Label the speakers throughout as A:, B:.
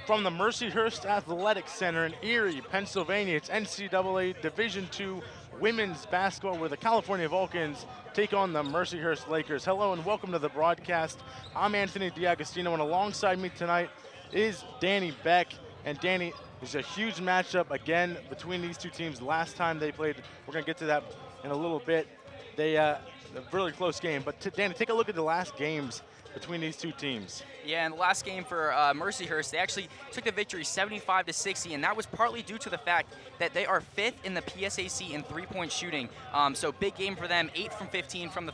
A: From the Mercyhurst Athletic Center in Erie, Pennsylvania, it's NCAA Division II women's basketball where the California Vulcans take on the Mercyhurst Lakers. Hello and welcome to the broadcast. I'm Anthony D'Agostino, and alongside me tonight is Danny Beck. And Danny, it's a huge matchup again between these two teams. Last time they played, we're going to get to that in a little bit. A really close game. But Danny, take a look at the last games between these two teams.
B: Yeah, in the last game for Mercyhurst, they actually took the victory 75-60, and that was partly due to the fact that they are 5th in the PSAC in three-point shooting. So big game for them, 8 from 15 from the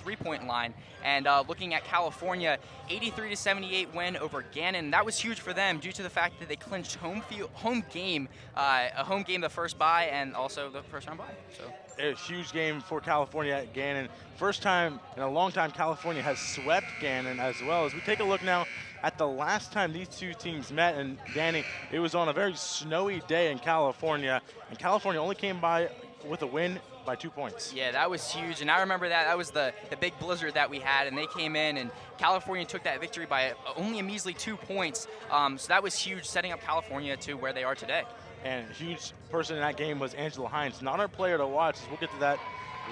B: three-point line. And looking at California, 83-78 win over Gannon. That was huge for them due to the fact that they clinched a home game the first bye and also the first round bye. So
A: a huge game for California at Gannon. First time in a long time California has swept Gannon as well. As we take a look now at the last time these two teams met, and Danny, it was on a very snowy day in California, and California only came by with a win by 2 points.
B: Yeah, that was huge, and I remember that. That was the big blizzard that we had, and they came in, and California took that victory by only a measly 2 points. So that was huge, setting up California to where they are today.
A: And a huge person in that game was Angela Hines. Not our player to watch. We'll get to that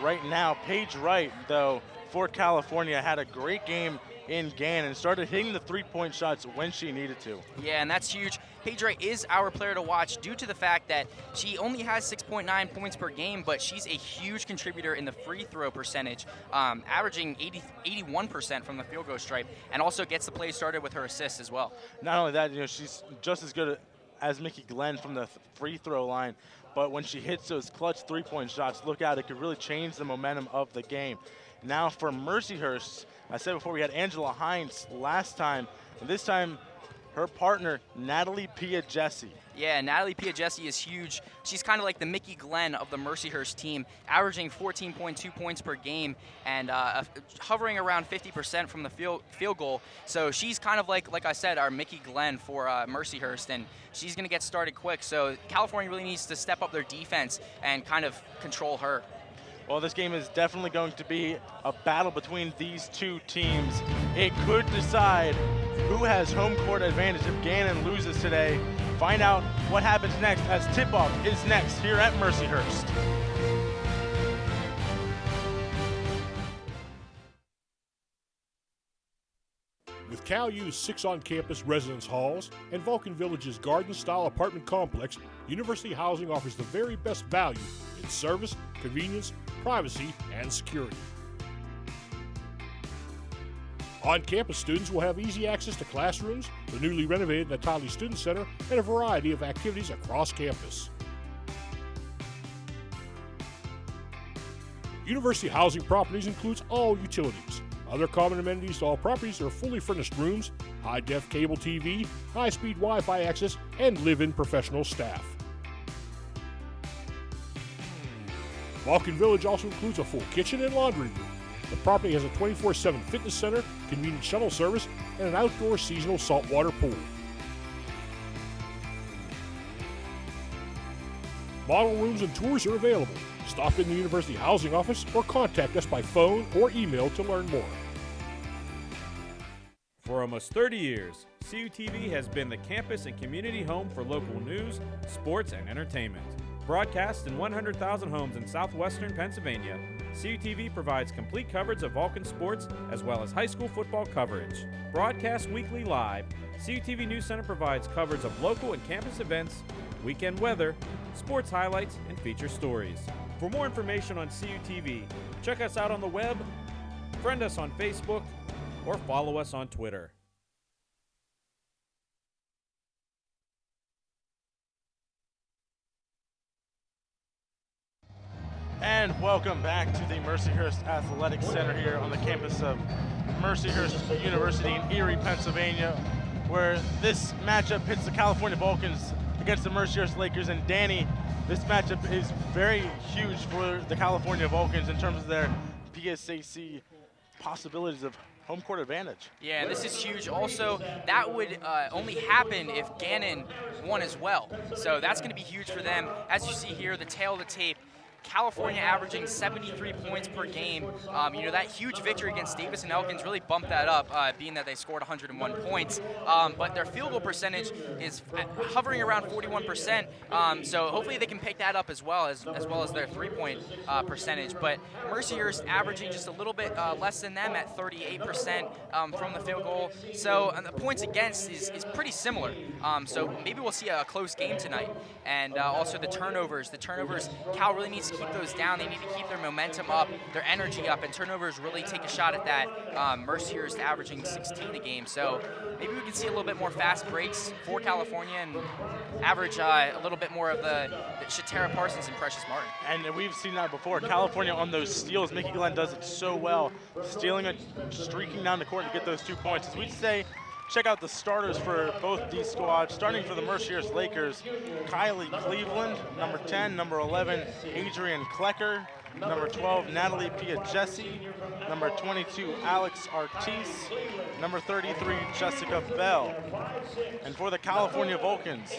A: right now. Paige Wright, though, for California, had a great game in Gannon and started hitting the three-point shots when she needed to.
B: Yeah, and that's huge. Paige Wright is our player to watch due to the fact that she only has 6.9 points per game, but she's a huge contributor in the free throw percentage, averaging 81% from the field goal stripe, and also gets the play started with her assists as well.
A: Not only that, she's just as good as Mickey Glenn from the free throw line, but when she hits those clutch three-point shots, look out, it could really change the momentum of the game. Now for Mercyhurst, I said before we had Angela Hines last time, and this time her partner, Natalie Pia-Jesse.
B: Yeah, Natalie Pia-Jesse is huge. She's kind of like the Mickey Glenn of the Mercyhurst team, averaging 14.2 points per game and hovering around 50% from the field goal. So she's kind of like I said, our Mickey Glenn for Mercyhurst, and she's going to get started quick. So California really needs to step up their defense and kind of control her.
A: Well, this game is definitely going to be a battle between these two teams. It could decide who has home court advantage if Gannon loses today. Find out what happens next as tip-off is next here at Mercyhurst.
C: With CalU's 6 on-campus residence halls and Vulcan Village's garden-style apartment complex, University Housing offers the very best value in service, convenience, privacy, and security. On-campus students will have easy access to classrooms, the newly renovated Natali Student Center, and a variety of activities across campus. University Housing Properties includes all utilities. Other common amenities to all properties are fully furnished rooms, high-def cable TV, high-speed Wi-Fi access, and live-in professional staff. Vulcan Village also includes a full kitchen and laundry room. The property has a 24/7 fitness center, convenient shuttle service, and an outdoor seasonal saltwater pool. Model rooms and tours are available. Stop in the University Housing Office or contact us by phone or email to learn more.
D: For almost 30 years, CUTV has been the campus and community home for local news, sports, and entertainment. Broadcast in 100,000 homes in southwestern Pennsylvania, CUTV provides complete coverage of Vulcan sports as well as high school football coverage. Broadcast weekly live, CUTV News Center provides coverage of local and campus events, weekend weather, sports highlights, and feature stories. For more information on CUTV, check us out on the web, friend us on Facebook, or follow us on Twitter.
A: And welcome back to the Mercyhurst Athletic Center here on the campus of Mercyhurst University in Erie, Pennsylvania, where this matchup pits the California Vulcans against the Mercyhurst Lakers. And Danny, this matchup is very huge for the California Vulcans in terms of their PSAC possibilities of home court advantage.
B: Yeah, this is huge. Also, that would only happen if Gannon won as well. So that's going to be huge for them. As you see here, the tail of the tape, California averaging 73 points per game. You know, that huge victory against Davis and Elkins really bumped that up, being that they scored 101 points. But their field goal percentage is hovering around 41%. So hopefully they can pick that up as well as their three-point percentage. But Mercyhurst averaging just a little bit less than them at 38% from the field goal. So the points against is pretty similar. So maybe we'll see a close game tonight. And also the turnovers. Cal really needs to keep those down. They need to keep their momentum up, their energy up, and turnovers really take a shot at that. Mercyhurst averaging 16 a game. So maybe we can see a little bit more fast breaks for California and average a little bit more of the Shatara Parsons and Precious Martin.
A: And we've seen that before. California on those steals, Mickey Glenn does it so well, stealing it, streaking down the court to get those 2 points. As we'd say, check out the starters for both these squads. Starting for the Mercyhurst Lakers, Kylie Cleveland, number 10, number 11, Adrian Klecker, number 12, Natalie Piagesi, number 22, Alex Artis, number 33, Jessica Bell. And for the California Vulcans,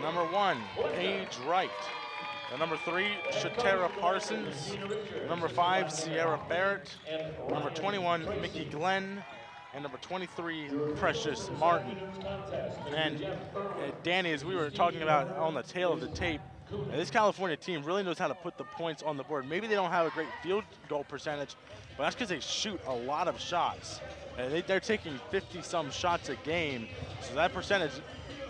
A: number 1, Paige Wright. Number 3, Shatara Parsons. Number 5, Sierra Barrett. Number 21, Mickey Glenn. And number 23, Precious Martin. And Danny, as we were talking about on the tail of the tape, this California team really knows how to put the points on the board. Maybe they don't have a great field goal percentage, but that's because they shoot a lot of shots. They're taking 50-some shots a game, so that percentage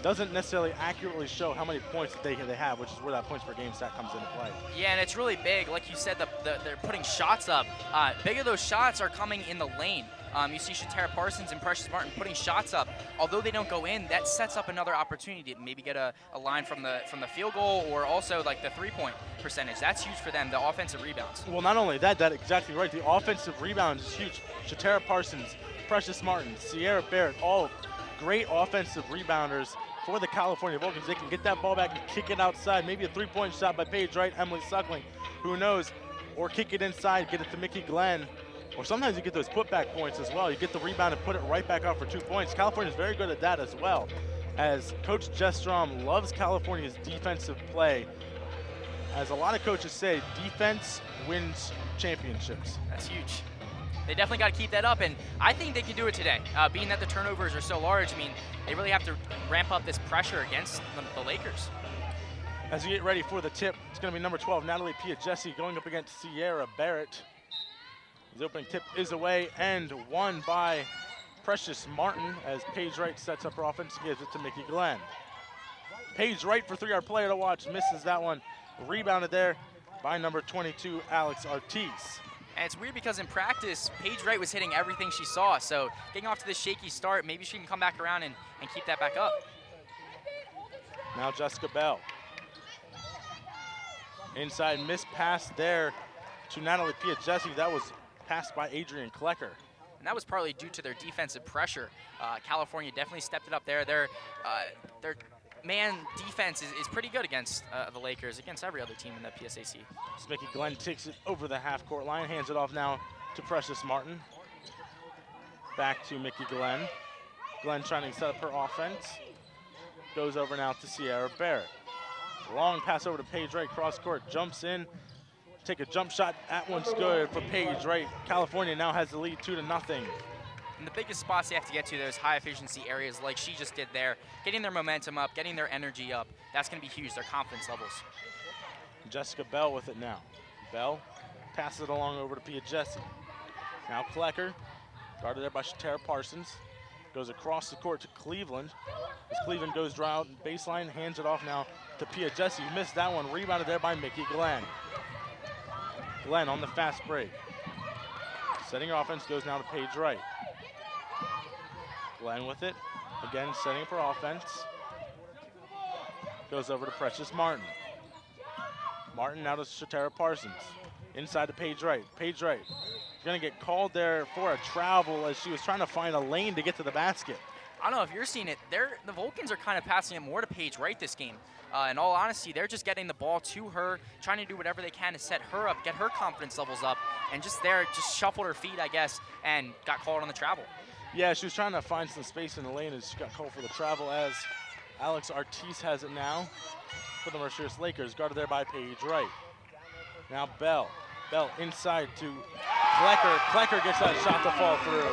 A: doesn't necessarily accurately show how many points that they have, which is where that points per game stat comes into play.
B: Yeah, and it's really big. Like you said, they're putting shots up. Big of those shots are coming in the lane. You see Shatara Parsons and Precious Martin putting shots up. Although they don't go in, that sets up another opportunity to maybe get a line from the field goal or also like the three-point percentage. That's huge for them, the offensive rebounds.
A: Well, not only that, that's exactly right. The offensive rebounds is huge. Shatara Parsons, Precious Martin, Sierra Barrett, all great offensive rebounders for the California Vulcans. They can get that ball back and kick it outside. Maybe a three-point shot by Paige Wright, Emily Suckling, who knows, or kick it inside, get it to Mickey Glenn. Or sometimes you get those putback points as well. You get the rebound and put it right back out for 2 points. California's very good at that as well, as Coach Jestrom loves California's defensive play. As a lot of coaches say, defense wins championships.
B: That's huge. They definitely got to keep that up, and I think they can do it today. Being that the turnovers are so large, I mean, they really have to ramp up this pressure against the Lakers.
A: As we get ready for the tip, it's going to be number 12, Natalie Piagesi, going up against Sierra Barrett. The opening tip is away and won by Precious Martin as Paige Wright sets up her offense and gives it to Mickey Glenn. Paige Wright for three-yard player to watch, misses that one. Rebounded there by number 22, Alex Artis.
B: And it's weird because in practice, Paige Wright was hitting everything she saw. So getting off to this shaky start, maybe she can come back around and keep that back up.
A: Now Jessica Bell. Inside miss pass there to Natalie Piagesi. That was passed by Adrian Klecker.
B: And that was partly due to their defensive pressure. California definitely stepped it up there. Their man defense is pretty good against the Lakers, against every other team in the PSAC.
A: So Mickey Glenn takes it over the half-court line, hands it off now to Precious Martin. Back to Mickey Glenn. Glenn trying to set up her offense. Goes over now to Sierra Barrett. Long pass over to Paige Wright, cross court, jumps in. Take a jump shot, that one's good for Paige Wright. California now has the lead 2-0.
B: And the biggest spots they have to get to, those high efficiency areas like she just did there, getting their momentum up, getting their energy up, that's gonna be huge, their confidence levels.
A: Jessica Bell with it now. Bell passes it along over to Piagesi. Now Klecker, guarded there by Shatara Parsons. Goes across the court to Cleveland. As Cleveland goes dry out baseline, hands it off now to Piagesi. Missed that one, rebounded there by Mickey Glenn. Glenn on the fast break. Setting her offense, goes now to Paige Wright. Glenn with it. Again, setting up her offense. Goes over to Precious Martin. Martin now to Shatara Parsons. Inside to Paige Wright. Paige Wright gonna get called there for a travel as she was trying to find a lane to get to the basket.
B: I don't know if you're seeing it. The Vulcans are kind of passing it more to Paige Wright this game. In all honesty, they're just getting the ball to her, trying to do whatever they can to set her up, get her confidence levels up, and just shuffled her feet, I guess, and got called on the travel.
A: Yeah, she was trying to find some space in the lane and she got called for the travel as Alex Artis has it now for the Mercyhurst Lakers, guarded there by Paige Wright. Now Bell. Bell inside to Klecker. Klecker gets that shot to fall through.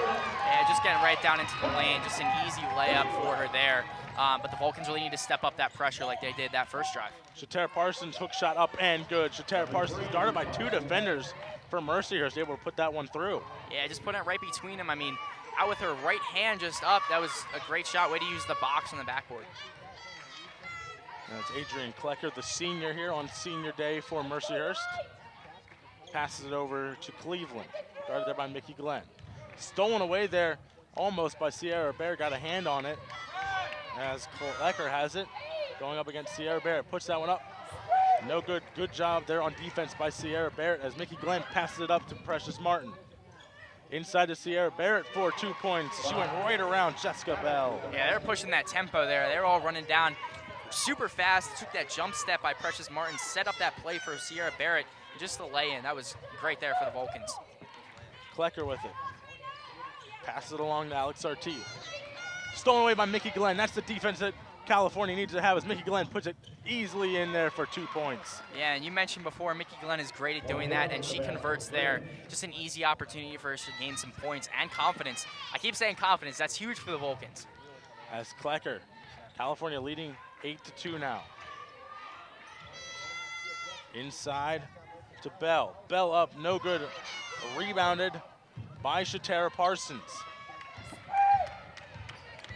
B: Yeah, just getting right down into the lane. Just an easy layup for her there. But the Vulcans really need to step up that pressure like they did that first drive.
A: Shatara Parsons hook shot up and good. Shatara Parsons guarded by 2 defenders for Mercyhurst, able to put that one through.
B: Yeah, just putting it right between them. I mean, out with her right hand just up. That was a great shot. Way to use the box on the backboard.
A: And it's Adrian Klecker, the senior here on senior day for Mercyhurst. Passes it over to Cleveland, guarded there by Mickey Glenn. Stolen away there almost by Sierra Bear, got a hand on it as Klecker has it. Going up against Sierra Barrett, puts that one up. No good. Good job there on defense by Sierra Barrett as Mickey Glenn passes it up to Precious Martin. Inside to Sierra Barrett for 2 points. She went right around Jessica Bell.
B: Yeah, they're pushing that tempo there. They're all running down super fast. Took that jump step by Precious Martin, set up that play for Sierra Barrett. Just the lay-in. That was great there for the Vulcans.
A: Klecker with it. Passes it along to Alex Ortiz. Stolen away by Mickey Glenn. That's the defense that California needs to have as Mickey Glenn puts it easily in there for 2 points.
B: Yeah, and you mentioned before, Mickey Glenn is great at doing that, and she converts there. Just an easy opportunity for her to gain some points and confidence. I keep saying confidence. That's huge for the Vulcans.
A: As Klecker, California leading 8-2 now. Inside to Bell. Bell up, no good. Rebounded by Shatara Parsons.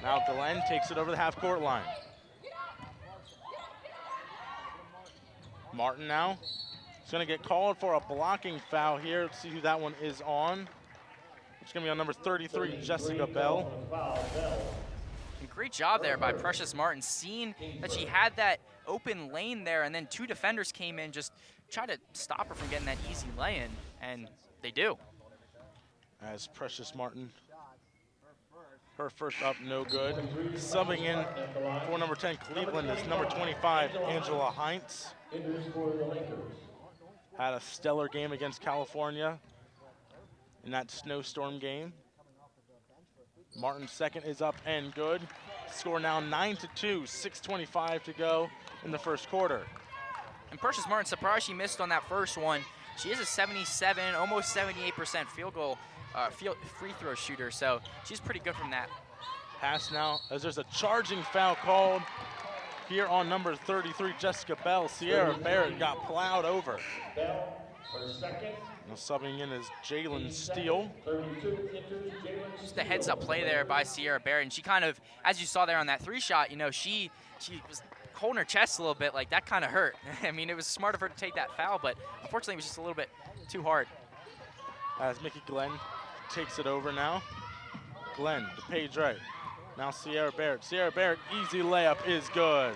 A: Now Glenn takes it over the half-court line. Martin now. He's going to get called for a blocking foul here. Let's see who that one is on. It's going to be on number 33, Jessica Bell.
B: And great job there by Precious Martin, seeing that she had that open lane there, and then 2 defenders came in, just try to stop her from getting that easy lay-in, and they do.
A: As Precious Martin, her first up, no good. Subbing in for number 10, Cleveland, is number 25, Angela Heinz. Had a stellar game against California in that snowstorm game. Martin's second is up and good. Score now 9-2, 6:25 to go in the first quarter.
B: And Precious Martin, surprised she missed on that first one. She is a 77, almost 78% free throw shooter, so she's pretty good from that.
A: Pass now, as there's a charging foul called here on number 33, Jessica Bell. Sierra Barrett got plowed over. Now subbing in is Jalen Steele.
B: Just a heads-up play there by Sierra Barrett, and she kind of, as you saw there on that 3-shot, you know, she was holding her chest a little bit, like that kind of hurt. I mean, it was smart of her to take that foul, but unfortunately it was just a little bit too hard.
A: As Mickey Glenn takes it over now. Glenn to Paige Wright. Now Sierra Barrett. Sierra Barrett, easy layup is good.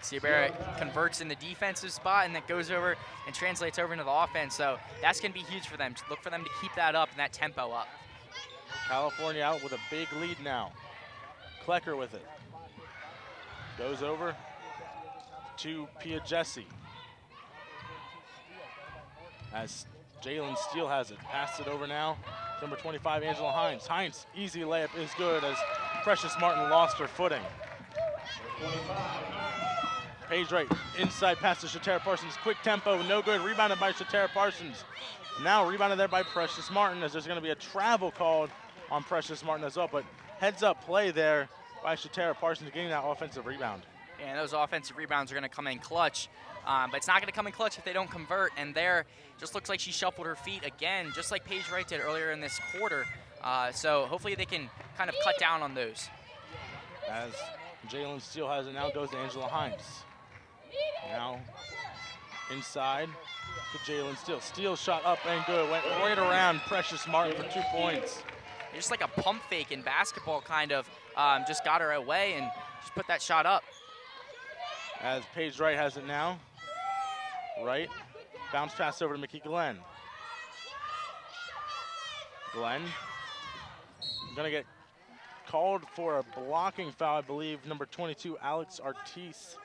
B: Sierra Barrett converts in the defensive spot, and that goes over and translates over into the offense, so that's going to be huge for them. Look for them to keep that up and that tempo up.
A: California out with a big lead now. Klecker with it. Goes over to Pia Jesse. As Jalen Steele has it. Passed it over now. Number 25, Angela Hines. Hines, easy layup is good as Precious Martin lost her footing. Paige Wright, inside pass to Shatara Parsons. Quick tempo, no good. Rebounded by Shatara Parsons. Now rebounded there by Precious Martin as there's going to be a travel called on Precious Martin as well. But heads up play there by Shatara Parsons getting that offensive rebound.
B: Yeah, and those offensive rebounds are going to come in clutch. But it's not going to come in clutch if they don't convert. And there, just looks like she shuffled her feet again, just like Paige Wright did earlier in this quarter. So hopefully they can kind of cut down on those.
A: As Jalen Steele has it, now goes to Angela Hines. Now inside to Jalen Steele. Steele shot up and good. Went right around Precious Martin for 2 points.
B: Just like a pump fake in basketball, kind of. Just got her away and just put that shot up.
A: As Paige Wright has it now. Wright, bounce pass over to Mickey Glenn. Glenn, gonna get called for a blocking foul, I believe, number 22, Alex Ortiz.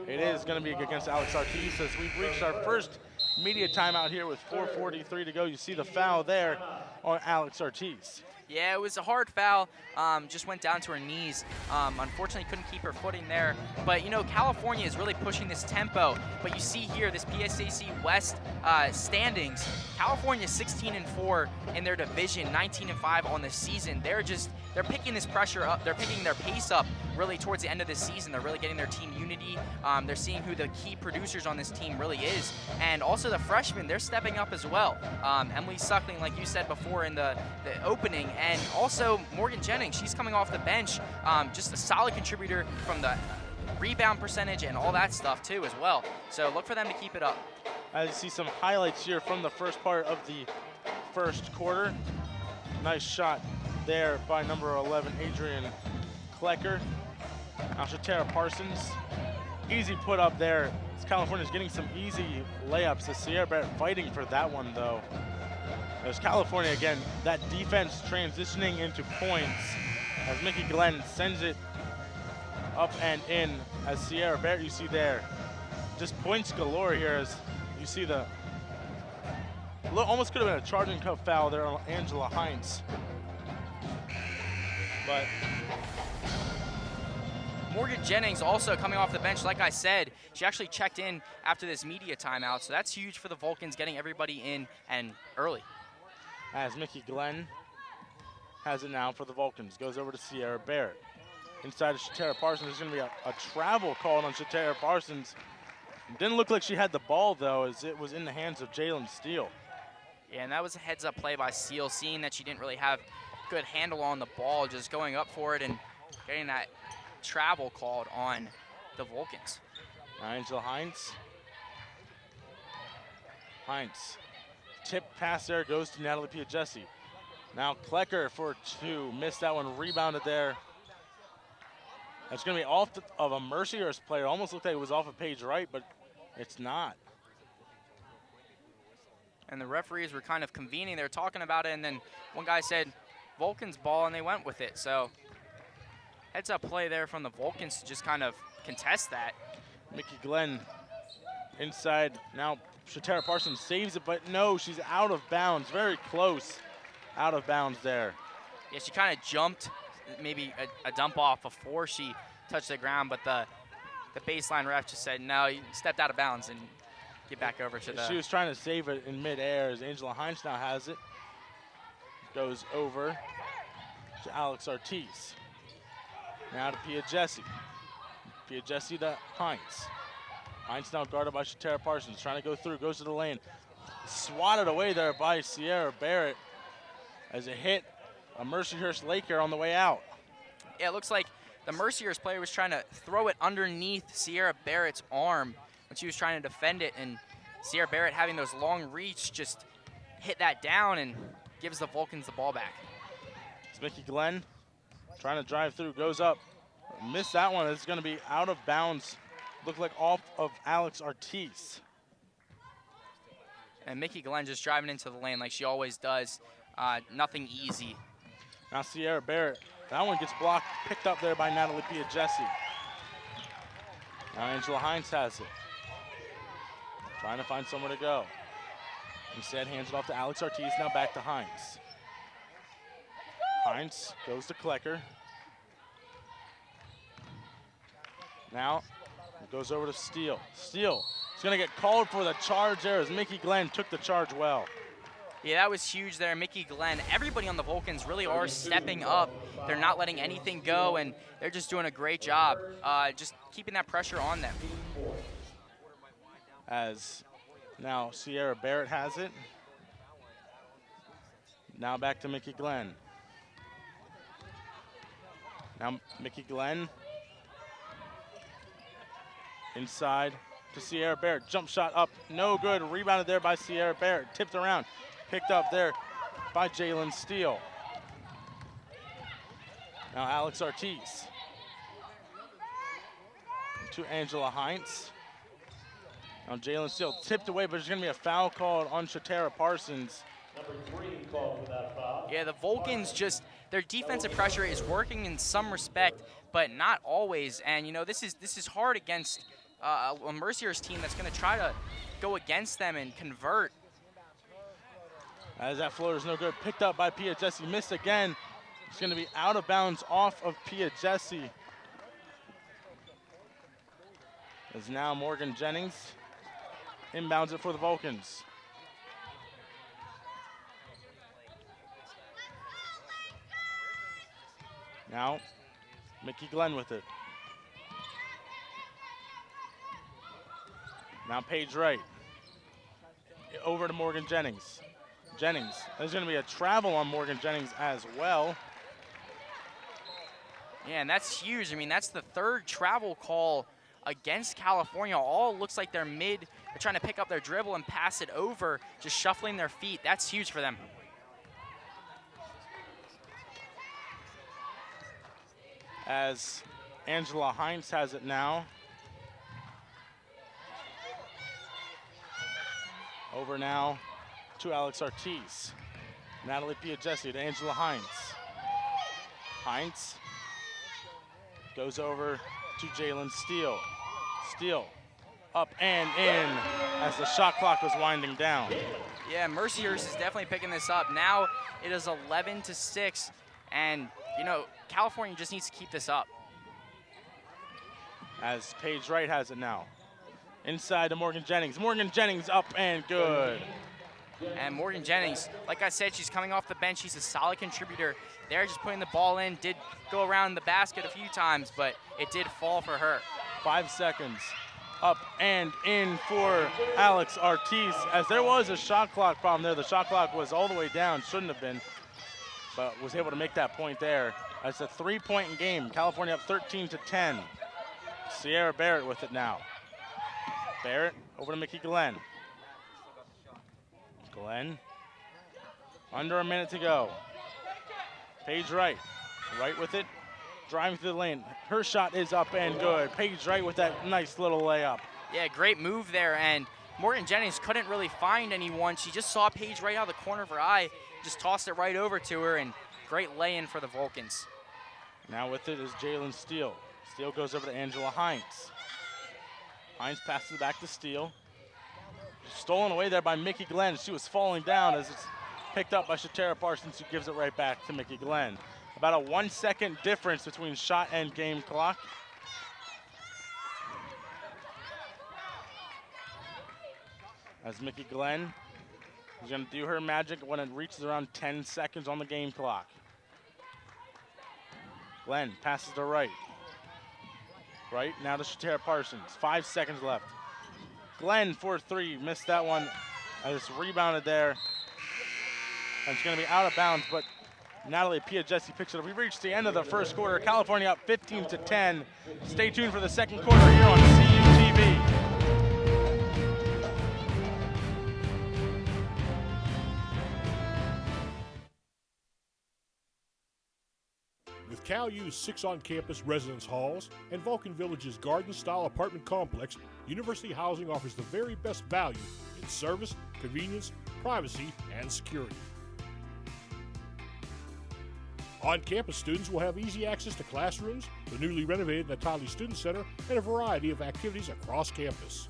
A: It is gonna be against Alex Ortiz as we've reached our first media timeout here with 4:43 to go. You see the foul there on Alex Ortiz.
B: Yeah, it was a hard foul. Just went down to her knees. Unfortunately, couldn't keep her footing there. But, you know, California is really pushing this tempo. But you see here, this PSAC West standings, California 16-4 in their division, 19-5 on the season. They're picking this pressure up. They're picking their pace up really towards the end of the season. They're really getting their team unity. They're seeing who the key producers on this team really is. And also the freshmen, they're stepping up as well. Emily Suckling, like you said before in the opening, and also Morgan Jennings, she's coming off the bench, just a solid contributor from the rebound percentage and all that stuff too as well. So look for them to keep it up.
A: As you see some highlights here from the first part of the first quarter. Nice shot there by number 11, Adrian Klecker. Now Shatara Parsons, easy put up there. California's getting some easy layups. The Sierra Barrett fighting for that one though. There's California again, that defense transitioning into points as Mickey Glenn sends it up and in. As Sierra Barrett, you see there, just points galore here as you see the, almost could have been a charging cup foul there on Angela Hines. But
B: Morgan Jennings also coming off the bench, like I said, she actually checked in after this media timeout, so that's huge for the Vulcans, getting everybody in and early.
A: As Mickey Glenn has it now for the Vulcans. Goes over to Sierra Barrett. Inside of Shatara Parsons, there's going to be a travel called on Shatara Parsons. Didn't look like she had the ball, though, as it was in the hands of Jalen Steele.
B: Yeah, and that was a heads-up play by Steele, seeing that she didn't really have good handle on the ball, just going up for it and getting that travel called on the Vulcans.
A: Angela Hines. Hines. Tip pass there goes to Natalie Piagesi. Now Klecker for two. Missed that one, rebounded there. That's going to be off of a Mercyhurst player. Almost looked like it was off of Paige Wright, but it's not.
B: And the referees were kind of convening. They were talking about it, and then one guy said, Vulcans ball, and they went with it. So heads up play there from the Vulcans to just kind of contest that.
A: Mickey Glenn inside. Now Shatara Parsons saves it, but no, she's out of bounds. Very close. Out of bounds there.
B: Yeah, she kind of jumped, maybe a dump off before she touched the ground, but the baseline ref just said, no, you stepped out of bounds and get back over to the...
A: She was trying to save it in midair as Angela Hines now has it. Goes over to Alex Ortiz. Now to Piagesi. Piagesi to Hines. Hines now guarded by Shatara Parsons, trying to go through, goes to the lane. Swatted away there by Sierra Barrett as it hit a Mercyhurst Laker on the way out.
B: Yeah, it looks like the Mercyhurst player was trying to throw it underneath Sierra Barrett's arm when she was trying to defend it, and Sierra Barrett, having those long reach, just hit that down and gives the Vulcans the ball back.
A: It's Mickey Glenn trying to drive through, goes up. Missed that one. It's going to be out of bounds. Looked like off of Alex Ortiz.
B: And Mickey Glenn just driving into the lane like she always does. Nothing easy.
A: Now Sierra Barrett, that one gets blocked, picked up there by Natalie Piagesi. Now Angela Hines has it. Trying to find somewhere to go. Instead, hands it off to Alex Ortiz, now back to Hines. Hines goes to Klecker. Now, it goes over to Steele. Steele is going to get called for the charge there as Mickey Glenn took the charge well.
B: Yeah, that was huge there. Mickey Glenn, everybody on the Vulcans really are stepping up. They're not letting anything go, and they're just doing a great job, just keeping that pressure on them.
A: As now Sierra Barrett has it. Now back to Mickey Glenn. Now Mickey Glenn inside to Sierra Barrett. Jump shot up, no good. Rebounded there by Sierra Barrett. Tipped around, picked up there by Jalen Steele. Now Alex Ortiz to Angela Hines. Now Jalen Steele tipped away, but there's going to be a foul called on Shatara Parsons.
E: Number 3 called for that foul.
B: Yeah, the Vulcans just, their defensive pressure is working in some respect, but not always. And you know, this is hard against a Mercyhurst team that's going to try to go against them and convert.
A: As that floater is no good. Picked up by Piagesi. Missed again. It's going to be out of bounds off of Piagesi. As now Morgan Jennings inbounds it for the Vulcans. Now, Mickey Glenn with it. Now Paige Wright. Over to Morgan Jennings. Jennings. There's going to be a travel on Morgan Jennings as well.
B: Yeah, and that's huge. I mean, that's the third travel call against California. All looks like they're trying to pick up their dribble and pass it over, just shuffling their feet. That's huge for them.
A: As Angela Hines has it now. Over now to Alex Ortiz. Natalie Piagesi to Angela Hines. Hines goes over to Jalen Steele. Steele up and in as the shot clock was winding down.
B: Yeah, Mercyhurst is definitely picking this up. Now it is 11-6, and you know, California just needs to keep this up.
A: As Paige Wright has it now. Inside to Morgan Jennings. Morgan Jennings up and good.
B: And Morgan Jennings, like I said, she's coming off the bench. She's a solid contributor. They're just putting the ball in. Did go around the basket a few times, but it did fall for her.
A: 5 seconds. Up and in for Alex Ortiz. As there was a shot clock problem there. The shot clock was all the way down. Shouldn't have been, but was able to make that point there. It's a 3-point game. California up 13-10. Sierra Barrett with it now. Barrett over to Mickey Glenn. Glenn, under a minute to go. Paige Wright, Wright with it, driving through the lane. Her shot is up and good. Paige Wright with that nice little layup.
B: Yeah, great move there, and Morgan Jennings couldn't really find anyone. She just saw Paige right out of the corner of her eye, just tossed it right over to her, and great lay-in for the Vulcans.
A: Now with it is Jalen Steele. Steele goes over to Angela Hines. Hines passes it back to Steele. Stolen away there by Mickey Glenn. She was falling down as it's picked up by Shatara Parsons, who gives it right back to Mickey Glenn. About a 1 second difference between shot and game clock. As Mickey Glenn is going to do her magic when it reaches around 10 seconds on the game clock. Glenn passes to Wright. Right now to Shatara Parsons. 5 seconds left. Glenn for three, missed that one. It's rebounded there. And it's going to be out of bounds, but Natalie Piagesi picks it up. We've reached the end of the first quarter. California up 15-10. Stay tuned for the second quarter here on CUTV.
C: With Cal U's 6 on-campus residence halls and Vulcan Village's garden-style apartment complex, University Housing offers the very best value in service, convenience, privacy, and security. On-campus students will have easy access to classrooms, the newly renovated Natali Student Center, and a variety of activities across campus.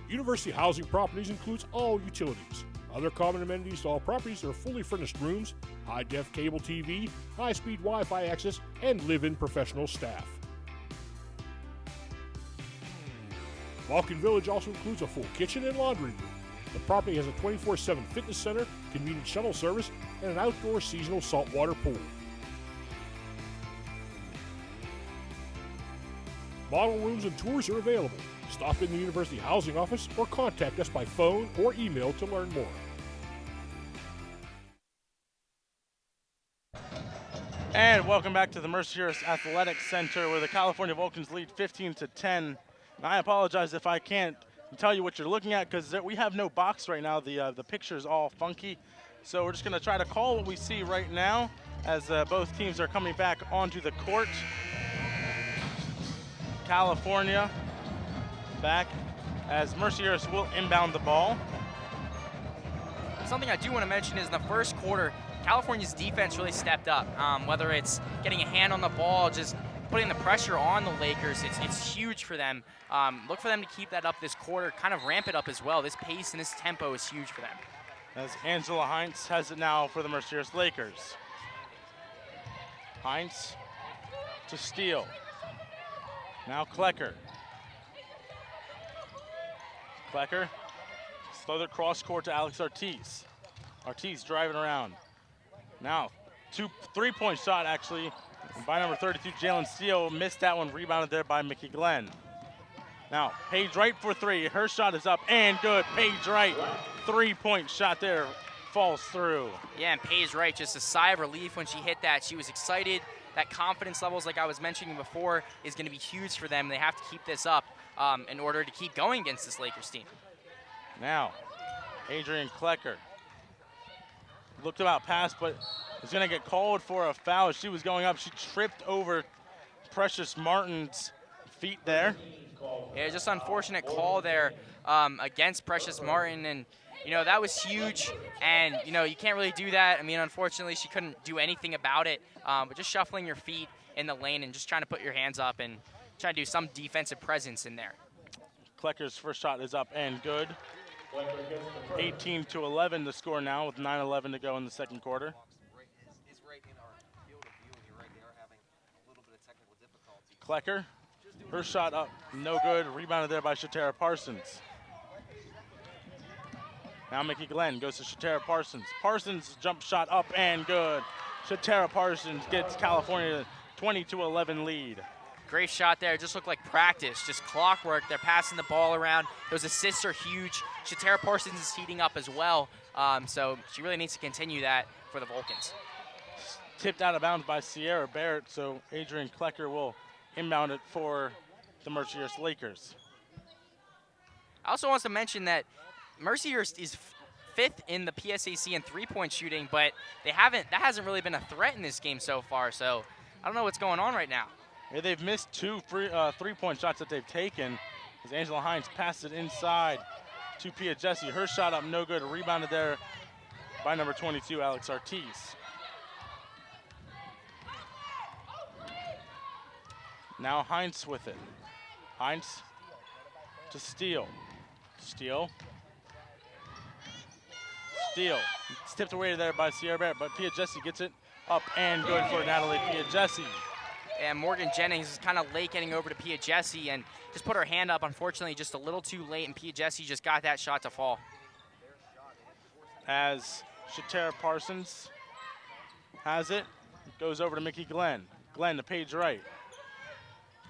C: University Housing Properties includes all utilities. Other common amenities to all properties are fully furnished rooms, high-def cable TV, high-speed Wi-Fi access, and live-in professional staff. Vulcan Village also includes a full kitchen and laundry room. The property has a 24/7 fitness center, convenient shuttle service, and an outdoor seasonal saltwater pool. Model rooms and tours are available. Stop in the University Housing Office or contact us by phone or email to learn more.
A: And welcome back to the Mercyhurst Athletic Center, where the California Vulcans lead 15-10. I apologize if I can't tell you what you're looking at, because we have no box right now. The picture's all funky. So we're just going to try to call what we see right now as both teams are coming back onto the court. California back as Mercyhurst will inbound the ball.
B: Something I do want to mention is in the first quarter, California's defense really stepped up, whether it's getting a hand on the ball, just putting the pressure on the Lakers. It's huge for them. Look for them to keep that up this quarter, kind of ramp it up as well. This pace and this tempo is huge for them.
A: As Angela Heinz has it now for the Mercyhurst Lakers. Heinz to steal. Now Klecker. Klecker, slow the cross court to Alex Ortiz. Ortiz driving around. Now, 3-point shot actually by number 32, Jalen Steele. Missed that one, rebounded there by Mickey Glenn. Now, Paige Wright for three. Her shot is up and good. Paige Wright, 3-point shot there, falls through.
B: Yeah, and Paige Wright, just a sigh of relief when she hit that. She was excited. That confidence levels, like I was mentioning before, is going to be huge for them. They have to keep this up in order to keep going against this Lakers team.
A: Now, Adrian Klecker looked about pass, but is going to get called for a foul. She was going up. She tripped over Precious Martin's feet there.
B: Yeah, just unfortunate call there against Precious Martin, and that was huge. And you can't really do that. I mean, unfortunately, she couldn't do anything about it. But just shuffling your feet in the lane and just trying to put your hands up and trying to do some defensive presence in there.
A: Klecker's first shot is up and good. 18-11 the score now with 9:11 to go in the second quarter. Klecker, her shot up, no good. Rebounded there by Shatara Parsons. Now Mickey Glenn goes to Shatara Parsons. Parsons jump shot up and good. Shatara Parsons gets California 20-11 lead.
B: Great shot there. Just looked like practice, just clockwork. They're passing the ball around. Those assists are huge. Shatara Parsons is heating up as well, so she really needs to continue that for the Vulcans.
A: Tipped out of bounds by Sierra Barrett, so Adrian Klecker will inbound it for the Mercyhurst Lakers.
B: I also want to mention that Mercyhurst is fifth in the PSAC in three-point shooting, but that hasn't really been a threat in this game so far, so I don't know what's going on right now.
A: Yeah, they've missed two three-point shots that they've taken as Angela Hines passed it inside to Pia Jesse. Her shot up, no good. Rebounded there by number 22, Alex Ortiz. Now Hines with it. Hines to Steele. Steele. It's tipped away there by Sierra Barrett, but Pia Jesse gets it up and good for Natalie Pia Jesse.
B: And Morgan Jennings is kind of late getting over to Pia Jesse and just put her hand up, unfortunately, just a little too late, and Pia Jesse just got that shot to fall.
A: As Shatara Parsons has it, goes over to Mickey Glenn. Glenn to Paige Wright.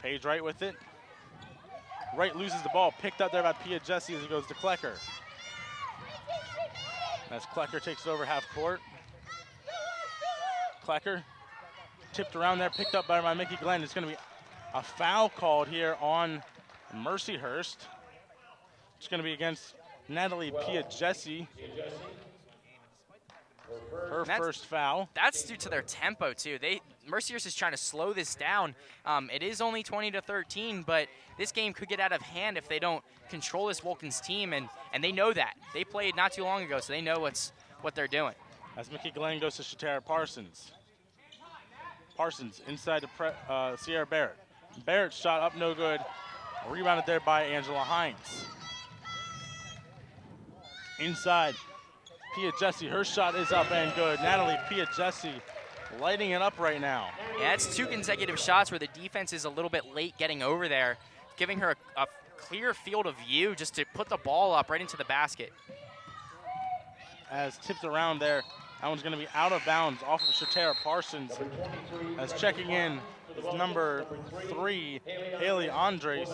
A: Paige Wright with it. Wright loses the ball, picked up there by Pia Jesse as he goes to Klecker. As Klecker takes it over half court. Klecker tipped around there, picked up by Mickey Glenn. It's going to be a foul called here on Mercyhurst. It's going to be against Natalie Pia Jesse. Her first foul.
B: That's due to their tempo, too. Mercyhurst is trying to slow this down. It is only 20-13, but this game could get out of hand if they don't control this Vulcans team, and they know that. They played not too long ago, so they know what they're doing.
A: As Mickey Glenn goes to Shatara Parsons. Parsons inside to Sierra Barrett. Barrett's shot up, no good. Rebounded there by Angela Hines. Inside, Pia Jesse, her shot is up and good. Natalie Pia Jesse lighting it up right now.
B: Yeah, it's two consecutive shots where the defense is a little bit late getting over there, giving her a clear field of view just to put the ball up right into the basket.
A: As tipped around there, that one's going to be out of bounds off of Shatara Parsons. As checking in is number 3, Haley Andres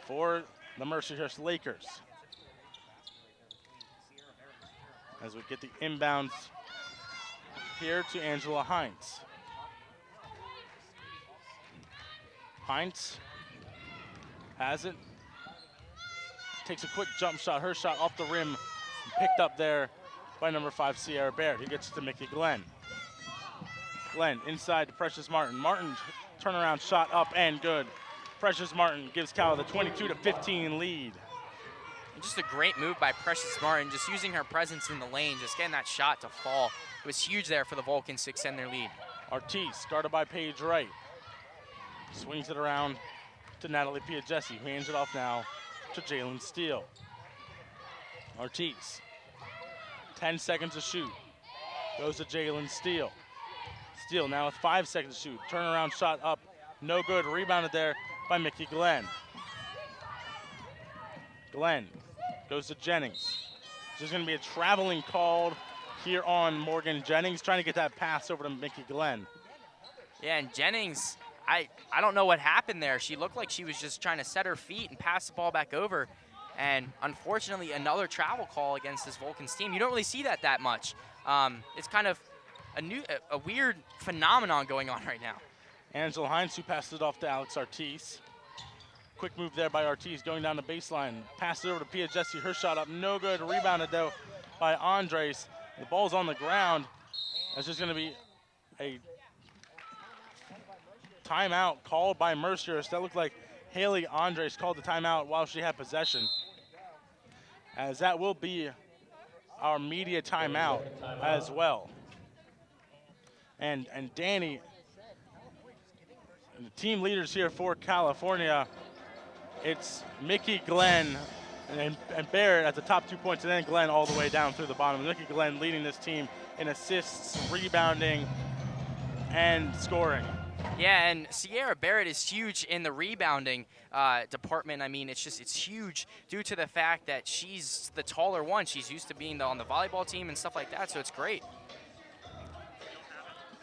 A: for the Mercyhurst Lakers. As we get the inbounds here to Angela Hines. Hines has it. Takes a quick jump shot. Her shot off the rim. Picked up there by number 5, Sierra Barrett. He gets to Mickey Glenn. Glenn inside to Precious Martin. Martin turnaround shot up and good. Precious Martin gives Cal the 22-15 lead.
B: Just a great move by Precious Martin, just using her presence in the lane, just getting that shot to fall. It was huge there for the Vulcans to extend their lead.
A: Ortiz, guarded by Paige Wright. Swings it around to Natalie Piagesi, who hands it off now to Jalen Steele. Ortiz, 10 seconds to shoot. Goes to Jalen Steele. Steele now with 5 seconds to shoot. Turnaround shot up, no good. Rebounded there by Mickey Glenn. Glenn goes to Jennings. There's going to be a traveling called here on Morgan Jennings, trying to get that pass over to Mickey Glenn.
B: Yeah, and Jennings, I don't know what happened there. She looked like she was just trying to set her feet and pass the ball back over. And unfortunately, another travel call against this Vulcans team. You don't really see that much. It's kind of a weird phenomenon going on right now.
A: Angela Hines, who passes it off to Alex Ortiz. Quick move there by Ortiz, going down the baseline. Passes it over to Piagesi. Her shot up, no good. Rebounded, though, by Andres. The ball's on the ground. That's just going to be a timeout called by Mercyhurst. That looked like Haley Andres called the timeout while she had possession, as that will be our media timeout as well. And Danny, and the team leaders here for California, it's Mickey Glenn and Barrett at the top 2 points, and then Glenn all the way down through the bottom. Mickey Glenn leading this team in assists, rebounding, and scoring.
B: Yeah, and Sierra Barrett is huge in the rebounding department. I mean, it's huge due to the fact that she's the taller one. She's used to being on the volleyball team and stuff like that, so it's great.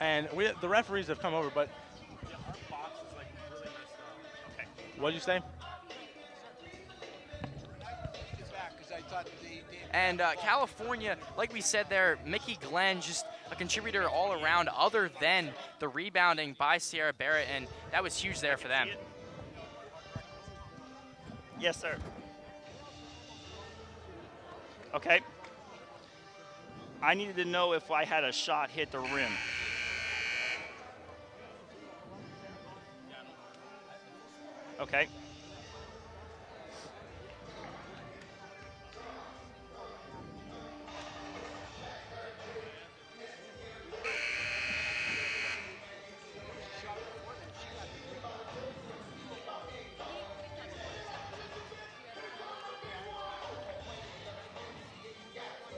A: And the referees have come over, but what'd you say?
B: And California, like we said there, Mickey Glenn, just a contributor all around other than the rebounding by Sierra Barrett, and that was huge there for them.
F: Yes, sir. Okay. I needed to know if I had a shot hit the rim. Okay.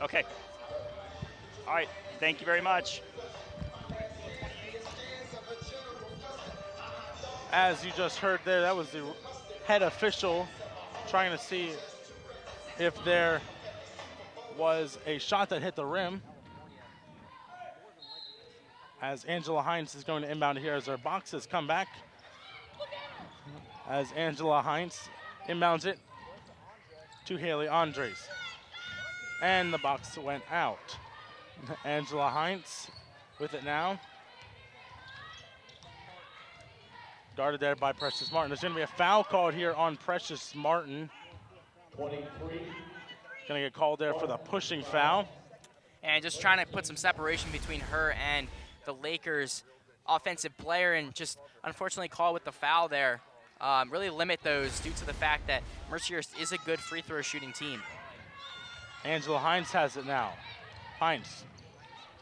F: Okay. All right. Thank you very much.
A: As you just heard there, that was the head official trying to see if there was a shot that hit the rim. As Angela Hines is going to inbound here as our boxes come back. As Angela Hines inbounds it to Haley Andres. And the box went out. Angela Hines with it now. Guarded there by Precious Martin. There's going to be a foul called here on Precious Martin.
E: 23.
A: Going to get called there for the pushing foul.
B: And just trying to put some separation between her and the Lakers offensive player, and just unfortunately call with the foul there. Really limit those due to the fact that Mercyhurst is a good free throw shooting team.
A: Angela Hines has it now. Hines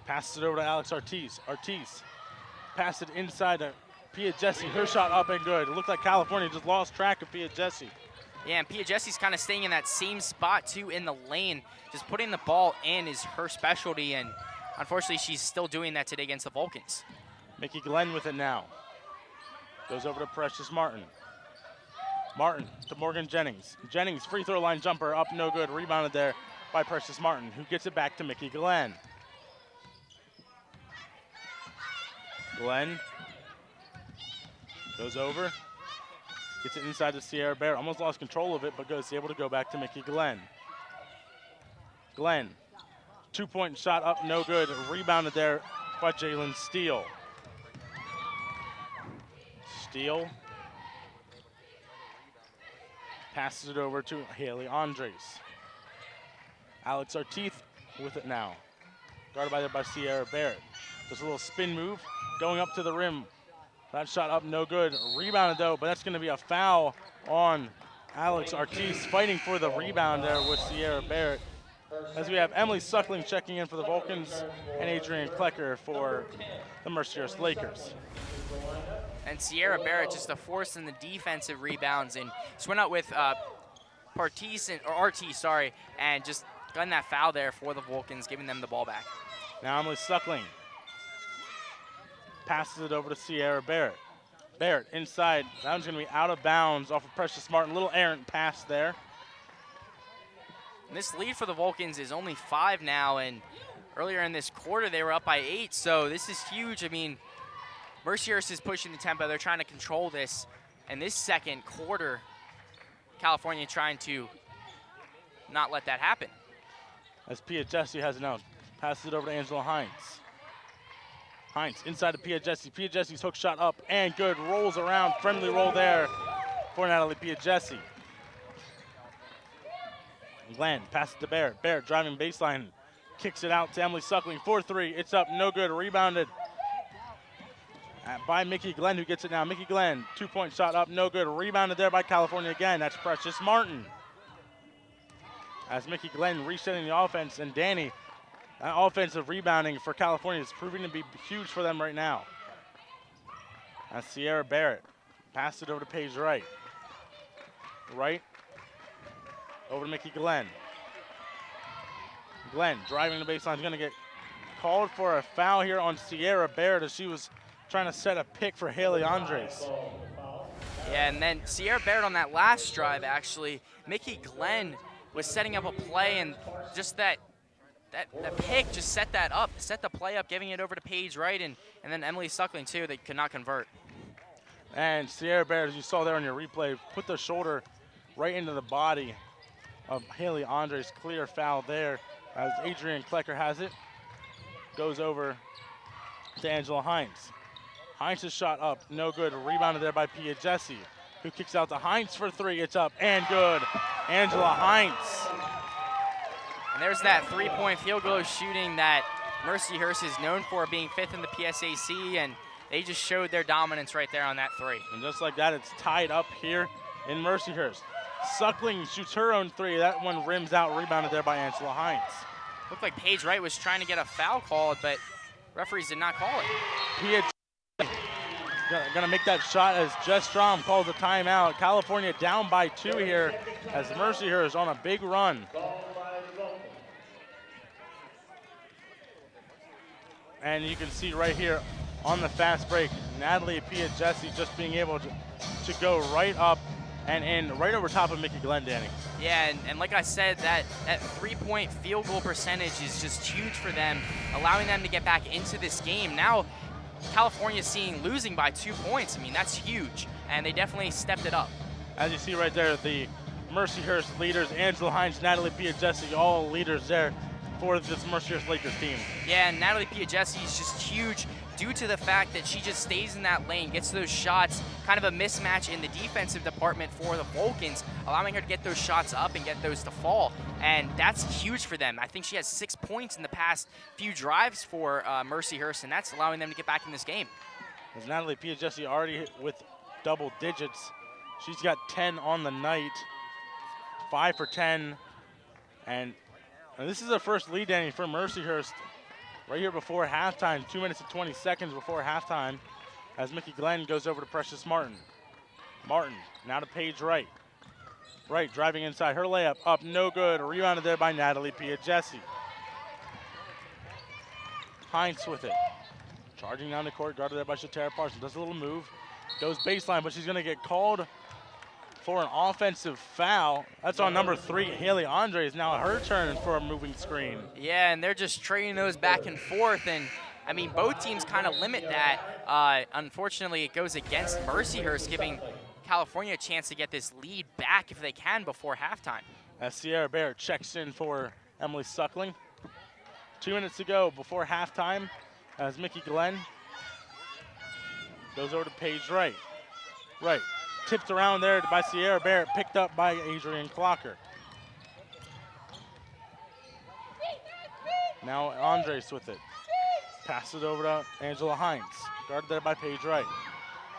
A: passes it over to Alex Ortiz. Ortiz passed it inside to Piagesi. Her shot up and good. It looked like California just lost track of Piagesi.
B: Yeah, and Piagesi's kind of staying in that same spot too in the lane. Just putting the ball in is her specialty, and unfortunately she's still doing that today against the Vulcans.
A: Mickey Glenn with it now. Goes over to Precious Martin. Martin to Morgan Jennings. Jennings, free throw line jumper, up no good. Rebounded there by Precious Martin, who gets it back to Mickey Glenn. Glenn goes over, gets it inside to Sierra Barrett. Almost lost control of it, but is able to go back to Mickey Glenn. Glenn, 2-point shot up, no good. Rebounded there by Jalen Steele. Steele passes it over to Haley Andres. Alex Ortiz with it now. Guarded by Sierra Barrett. Just a little spin move, going up to the rim. That shot up, no good. Rebounded though, but that's going to be a foul on Alex Ortiz, fighting for the rebound there with Sierra Barrett. as we have Emily Suckling checking in for the Vulcans and Adrian Klecker for the Mercyhurst Lakers.
B: And Sierra Barrett just a force in the defensive rebounds and just went out with RT, and just gotten that foul there for the Vulcans, giving them the ball back.
A: Now Emily Suckling passes it over to Sierra Barrett. Barrett inside, that one's gonna be out of bounds off of Precious Martin. Little errant pass there.
B: And this lead for the Vulcans is only 5 now, and earlier in this quarter they were up by 8, so this is huge. I mean, Mercyhurst is pushing the tempo. They're trying to control this. And this second quarter, California trying to not let that happen.
A: As Pia Jesse has it now. Passes it over to Angela Hines. Hines inside to Pia Jesse. Pia Jesse's hook shot up and good. Rolls around. Friendly roll there for Natalie Pia Jesse. Glenn passes to Barrett. Barrett driving baseline. Kicks it out to Emily Suckling. 4-3. It's up. No good. Rebounded by Mickey Glenn, who gets it now. Mickey Glenn, 2-point shot up. No good. Rebounded there by California again. That's Precious Martin. As Mickey Glenn resetting the offense, and Danny, that offensive rebounding for California is proving to be huge for them right now. As Sierra Barrett passed it over to Paige Wright. Wright over to Mickey Glenn. Glenn driving the baseline is going to get called for a foul here on Sierra Barrett as she was trying to set a pick for Haley Andres.
B: Yeah, and then Sierra Barrett on that last drive, actually, Mickey Glenn was setting up a play, and just that pick just set that up, set the play up, giving it over to Paige Wright, and then Emily Suckling too. They could not convert.
A: And Sierra Barrett, as you saw there on your replay, put the shoulder right into the body of Haley Andres. Clear foul there as Adrian Klecker has it. Goes over to Angela Hines. Hines' shot up, no good. Rebounded there by Pia Jesse, who kicks out to Hines for 3. It's up and good. Angela Hines.
B: And there's that 3-point field goal shooting that Mercyhurst is known for, being 5th in the PSAC, and they just showed their dominance right there on that 3.
A: And just like that, it's tied up here in Mercyhurst. Suckling shoots her own 3. That one rims out, rebounded there by Angela Hines.
B: Looked like Paige Wright was trying to get a foul called, but referees did not call it.
A: Pia gonna make that shot as Jess Strom calls a timeout. California down by 2 here as Mercyhurst on a big run. And you can see right here on the fast break, Natalie Pia Jesse just being able to go right up and in, right over top of Mickey Glenn, Danny.
B: Yeah, and like I said, that 3-point field goal percentage is just huge for them, allowing them to get back into this game. Now, California losing by 2 points. I mean, that's huge, and they definitely stepped it up.
A: As you see right there, the Mercyhurst leaders, Angela Hines, Natalie Pia Jesse, all leaders there for this Mercyhurst Lakers team.
B: Yeah, and Natalie Pia Jesse is just huge due to the fact that she just stays in that lane, gets those shots, kind of a mismatch in the defensive department for the Vulcans, allowing her to get those shots up and get those to fall. And that's huge for them. I think she has 6 points in the past few drives for Mercyhurst, and that's allowing them to get back in this game.
A: As Natalie Pia Jesse already hit with double digits. She's got 10 on the night, 5 for 10. And this is the first lead, Danny, for Mercyhurst right here before halftime, 2 minutes and 20 seconds before halftime, as Mickey Glenn goes over to Precious Martin. Martin, now to Paige Wright. Wright driving inside, her layup up, no good. Rebounded there by Natalie Pia Jesse. Hines with it. Charging down the court, guarded there by Shatara Parsons. Does a little move, goes baseline, but she's gonna get called for an offensive foul. That's on number 3, Haley Andres. Now her turn for a moving screen.
B: Yeah, and they're just trading those back and forth, and I mean, both teams kind of limit that. Unfortunately, it goes against Mercyhurst, giving California a chance to get this lead back if they can before halftime.
A: As Sierra Barrett checks in for Emily Suckling. 2 minutes to go before halftime, as Mickey Glenn goes over to Paige Wright. Wright tipped around there by Sierra Barrett, picked up by Adrian Clocker. Now Andres with it. Passes it over to Angela Hines, guarded there by Paige Wright.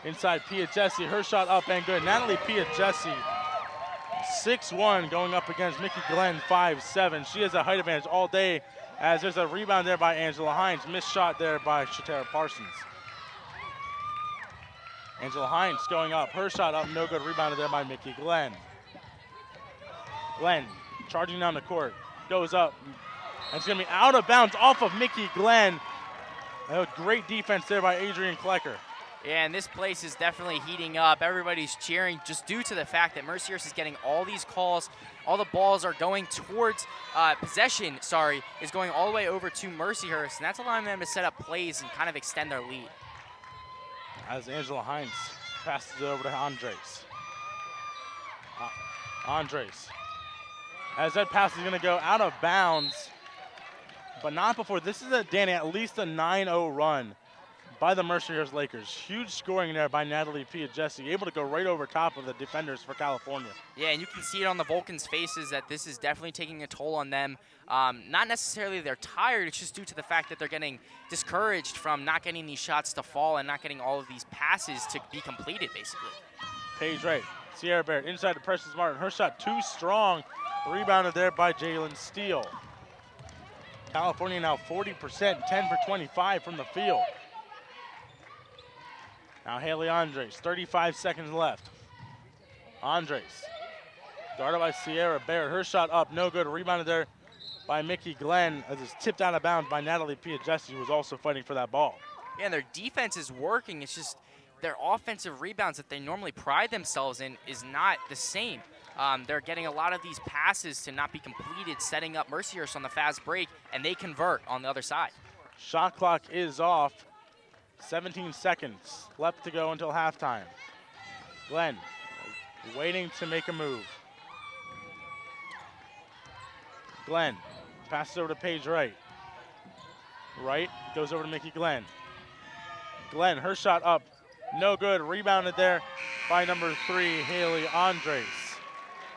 A: Inside Pia Jesse, her shot up and good. Natalie Pia Jesse 6'1", going up against Mickey Glenn, 5'7". She has a height advantage all day, as there's a rebound there by Angela Hines. Missed shot there by Shatara Parsons. Angela Hines going up. Her shot up, no good. Rebounded there by Mickey Glenn. Glenn charging down the court. Goes up. And it's going to be out of bounds off of Mickey Glenn. A great defense there by Adrian Klecker.
B: Yeah, and this place is definitely heating up. Everybody's cheering just due to the fact that Mercyhurst is getting all these calls. All the balls are going towards possession, is going all the way over to Mercyhurst, and that's allowing them to set up plays and kind of extend their lead.
A: As Angela Hines passes it over to Andres. Andres. As that pass is going to go out of bounds, but not before. This is, Danny, at least a 9-0 run by the Mercyhurst Lakers. Huge scoring there by Natalie Piagesi, able to go right over top of the defenders for California.
B: Yeah, and you can see it on the Vulcans' faces that this is definitely taking a toll on them. Not necessarily they're tired, it's just due to the fact that they're getting discouraged from not getting these shots to fall and not getting all of these passes to be completed, basically.
A: Page right, Sierra Barrett inside to Precious Martin. Her shot too strong, rebounded there by Jalen Steele. California now 40%, 10 for 25 from the field. Now Haley Andres, 35 seconds left. Andres, guarded by Sierra Barrett. Her shot up, no good. Rebounded there by Mickey Glenn as it's tipped out of bounds by Natalie Piagesi, who was also fighting for that ball.
B: Yeah, and their defense is working. It's just their offensive rebounds that they normally pride themselves in is not the same. They're getting a lot of these passes to not be completed, setting up Mercyhurst on the fast break, and they convert on the other side.
A: Shot clock is off. 17 seconds left to go until halftime. Glenn waiting to make a move. Glenn passes over to Paige Wright. Wright goes over to Mickey Glenn. Glenn, her shot up, no good. Rebounded there by number 3, Haley Andres.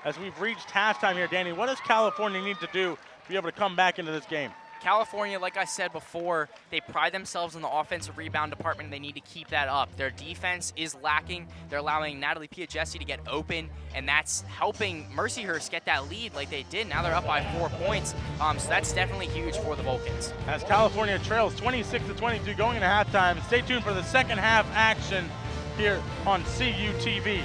A: As we've reached halftime here, Danny, what does California need to do to be able to come back into this game?
B: California, like I said before, they pride themselves in the offensive rebound department. They need to keep that up. Their defense is lacking. They're allowing Natalie Piagesi to get open, and that's helping Mercyhurst get that lead like they did. Now they're up by 4 points, so that's definitely huge for the Vulcans.
A: As California trails 26-22 going into halftime. Stay tuned for the second half action here on CUTV.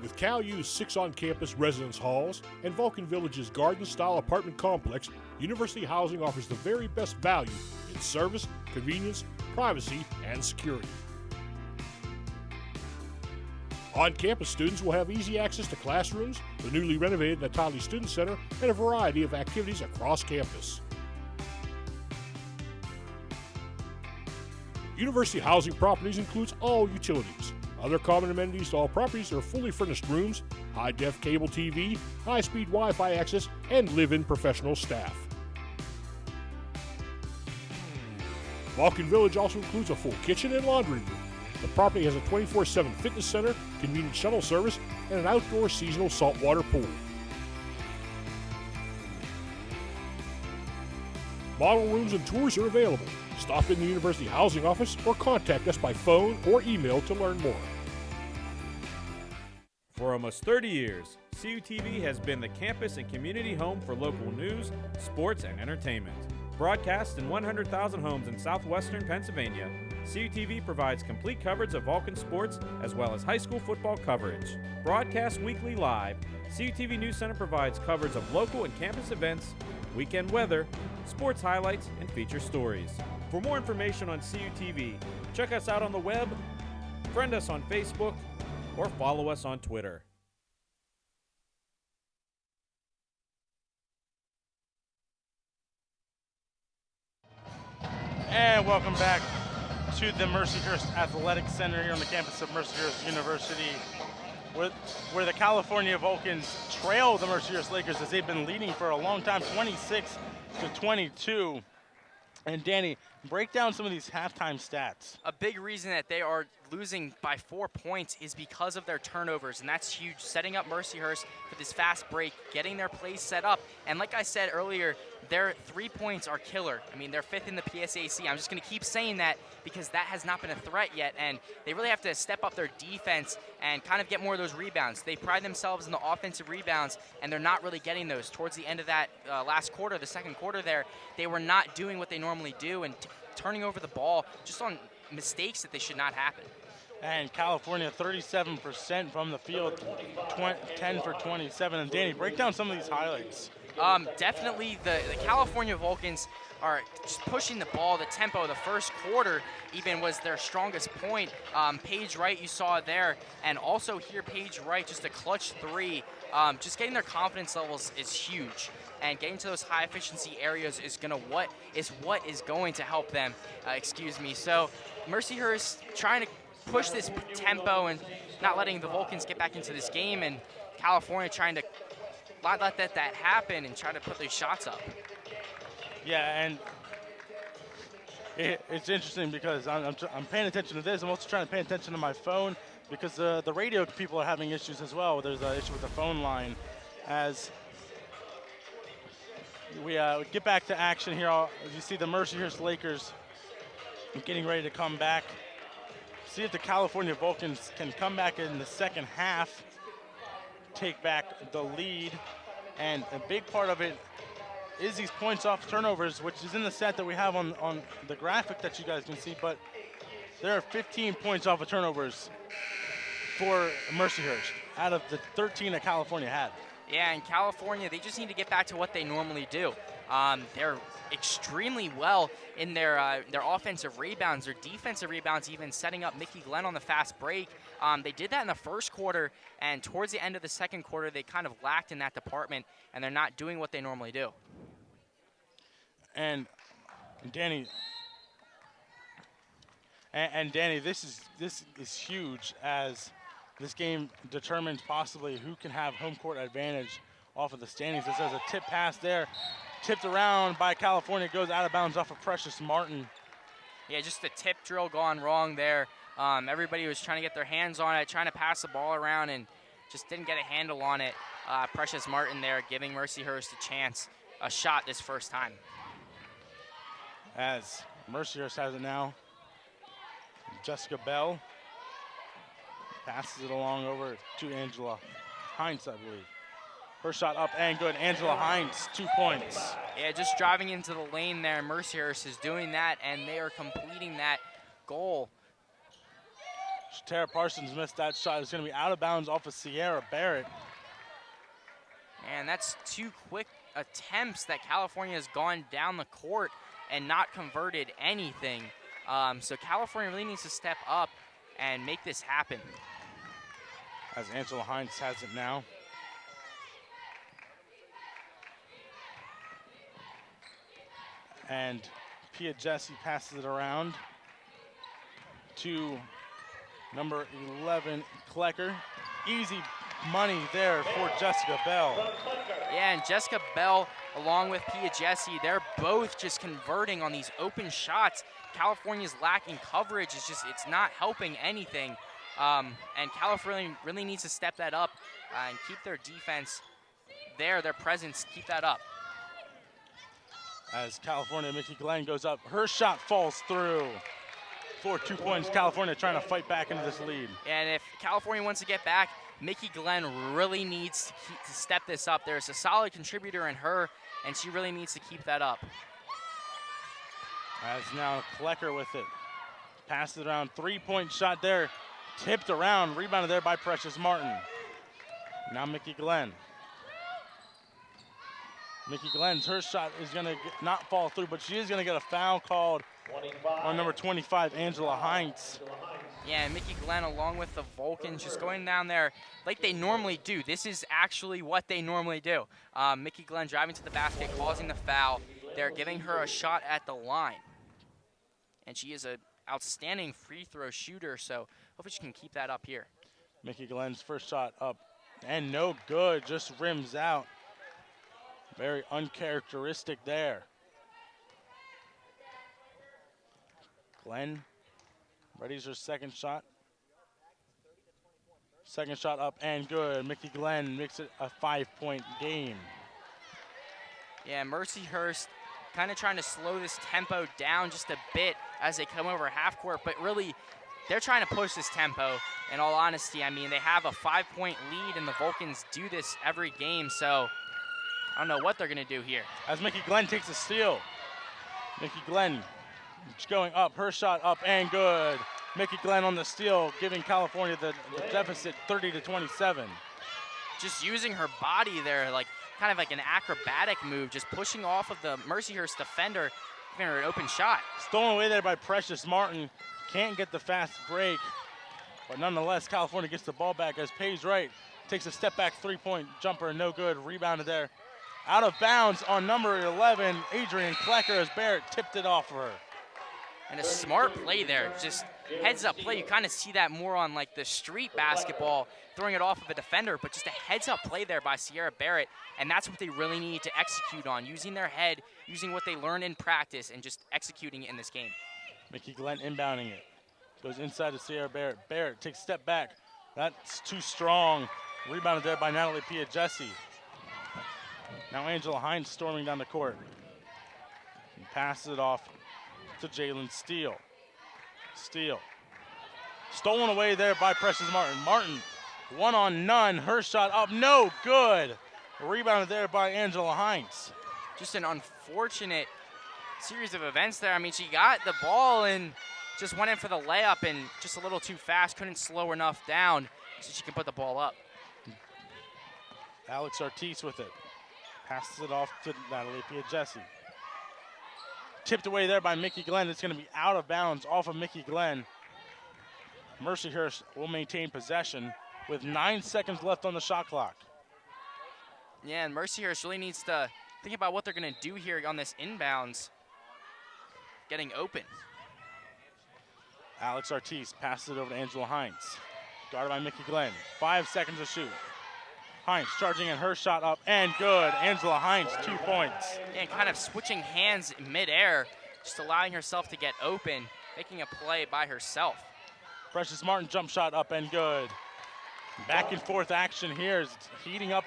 C: With Cal U's 6 on-campus residence halls and Vulcan Village's garden-style apartment complex, University Housing offers the very best value in service, convenience, privacy, and security. On-campus students will have easy access to classrooms, the newly renovated Natali Student Center, and a variety of activities across campus. University Housing Properties includes all utilities. Other common amenities to all properties are fully furnished rooms, high-def cable TV, high-speed Wi-Fi access, and live-in professional staff. Vulcan Village also includes a full kitchen and laundry room. The property has a 24/7 fitness center, convenient shuttle service, and an outdoor seasonal saltwater pool. Model rooms and tours are available. Stop in the University Housing Office or contact us by phone or email to learn more.
D: For almost 30 years, CUTV has been the campus and community home for local news, sports, and entertainment. Broadcast in 100,000 homes in southwestern Pennsylvania, CUTV provides complete coverage of Vulcan sports as well as high school football coverage. Broadcast weekly live, CUTV News Center provides coverage of local and campus events, weekend weather, sports highlights, and feature stories. For more information on CUTV, check us out on the web, friend us on Facebook, or follow us on Twitter.
A: And welcome back to the Mercyhurst Athletic Center here on the campus of Mercyhurst University, where the California Vulcans trail the Mercyhurst Lakers as they've been leading for a long time, 26-22. And Danny, break down some of these halftime stats.
B: A big reason that they are losing by 4 points is because of their turnovers, and that's huge. Setting up Mercyhurst for this fast break, getting their plays set up. And like I said earlier, their 3 points are killer. I mean, they're 5th in the PSAC. I'm just going to keep saying that because that has not been a threat yet, and they really have to step up their defense and kind of get more of those rebounds. They pride themselves in the offensive rebounds, and they're not really getting those. Towards the end of that last quarter, the second quarter there, they were not doing what they normally do and turning over the ball just on mistakes that they should not happen.
A: And California 37% from the field, 10 for 27. And Danny, break down some of these highlights.
B: Definitely the California Vulcans are just pushing the ball. The tempo, the first quarter even was their strongest point. Paige Wright, you saw there, and also here Paige Wright, just a clutch 3. Just getting their confidence levels is huge, and getting to those high efficiency areas is what is going to help them. So Mercyhurst trying to push this tempo and not letting the Vulcans get back into this game, and California trying to not let that happen and try to put these shots up.
A: Yeah, and it's interesting because I'm paying attention to this. I'm also trying to pay attention to my phone because the radio people are having issues as well. There's an issue with the phone line. As we get back to action here, you see the Mercyhurst Lakers getting ready to come back. See if the California Vulcans can come back in the second half, take back the lead, and a big part of it is these points off turnovers, which is in the set that we have on the graphic that you guys can see, but there are 15 points off of turnovers for Mercyhurst out of the 13 that California had.
B: Yeah, and California, they just need to get back to what they normally do. They're extremely well in their offensive rebounds, their defensive rebounds, even setting up Mickey Glenn on the fast break. They did that in the first quarter, and towards the end of the second quarter, they kind of lacked in that department, and they're not doing what they normally do.
A: And Danny, this is huge, as this game determines possibly who can have home court advantage off of the standings. This is a tip pass there, tipped around by California, goes out of bounds off of Precious Martin.
B: Yeah, just a tip drill gone wrong there. Everybody was trying to get their hands on it, trying to pass the ball around, and just didn't get a handle on it. Precious Martin there giving Mercyhurst a shot this first time.
A: As Mercyhurst has it now, Jessica Bell passes it along over to Angela Hines, I believe. Her shot up and good. Angela Hines, 2 points.
B: Yeah, just driving into the lane there. Mercyhurst is doing that, and they are completing that goal.
A: Tara Parsons missed that shot. It's going to be out of bounds off of Sierra Barrett.
B: And that's 2 quick attempts that California has gone down the court and not converted anything. So California really needs to step up and make this happen.
A: As Angela Hines has it now. And Pia Jesse passes it around to number 11, Klecker. Easy money there for Jessica Bell.
B: Yeah, and Jessica Bell, along with Pia Jesse, they're both just converting on these open shots. California's lacking coverage. It's not helping anything. And California really needs to step that up and keep their defense there, their presence, keep that up.
A: As California, Mickey Glenn goes up. Her shot falls through for 2 points. California trying to fight back into this lead.
B: And if California wants to get back, Mickey Glenn really needs to step this up. There's a solid contributor in her, and she really needs to keep that up.
A: As now Klecker with it. Passes it around. 3-point shot there. Tipped around. Rebounded there by Precious Martin. Now Mickey Glenn. Mickey Glenn's, her shot is going to not fall through, but she is going to get a foul called on number 25, Angela Hines.
B: Yeah, Mickey Glenn along with the Vulcans just going down there like they normally do. This is actually what they normally do. Mickey Glenn driving to the basket, causing the foul. They're giving her a shot at the line. And she is an outstanding free throw shooter, so hopefully she can keep that up here.
A: Mickey Glenn's first shot up and no good, just rims out. Very uncharacteristic there. Glenn readies her second shot. Second shot up and good. Mickey Glenn makes it a 5-point game.
B: Yeah, Mercyhurst kind of trying to slow this tempo down just a bit as they come over half court, but really they're trying to push this tempo. In all honesty, I mean, they have a 5-point lead, and the Vulcans do this every game, so I don't know what they're going to do here.
A: As Mickey Glenn takes a steal. Mickey Glenn going up, her shot up and good. Mickey Glenn on the steal, giving California the deficit 30-27.
B: Just using her body there, like kind of like an acrobatic move, just pushing off of the Mercyhurst defender, giving her an open shot.
A: Stolen away there by Precious Martin. Can't get the fast break, but nonetheless, California gets the ball back as Paige Wright takes a step back three-point jumper, no good, rebounded there. Out of bounds on number 11, Adrian Klecker, as Barrett tipped it off of her.
B: And a smart play there, just heads up play. You kind of see that more on like the street basketball, throwing it off of a defender, but just a heads up play there by Sierra Barrett. And that's what they really need to execute on, using their head, using what they learn in practice, and just executing it in this game.
A: Mickey Glenn inbounding it. Goes inside to Sierra Barrett. Barrett takes a step back. That's too strong. Rebounded there by Natalie Piagesi. Now Angela Hines storming down the court. And passes it off to Jalen Steele. Steele. Stolen away there by Precious Martin. Martin, one on none. Her shot up, no good. Rebounded there by Angela Hines.
B: Just an unfortunate series of events there. I mean, she got the ball and just went in for the layup and just a little too fast, couldn't slow enough down so she could put the ball up.
A: Alex Ortiz with it. Passes it off to Natalie Piagesi. Tipped away there by Mickey Glenn. It's going to be out of bounds off of Mickey Glenn. Mercyhurst will maintain possession with 9 seconds left on the shot clock.
B: Yeah, and Mercyhurst really needs to think about what they're going to do here on this inbounds. Getting open.
A: Alex Ortiz passes it over to Angela Hines. Guarded by Mickey Glenn. 5 seconds to shoot. Hines charging in, her shot up and good. Angela Hines, 2 points.
B: And kind of switching hands in midair, just allowing herself to get open, making a play by herself.
A: Precious Martin jump shot up and good. Back and forth action here is heating up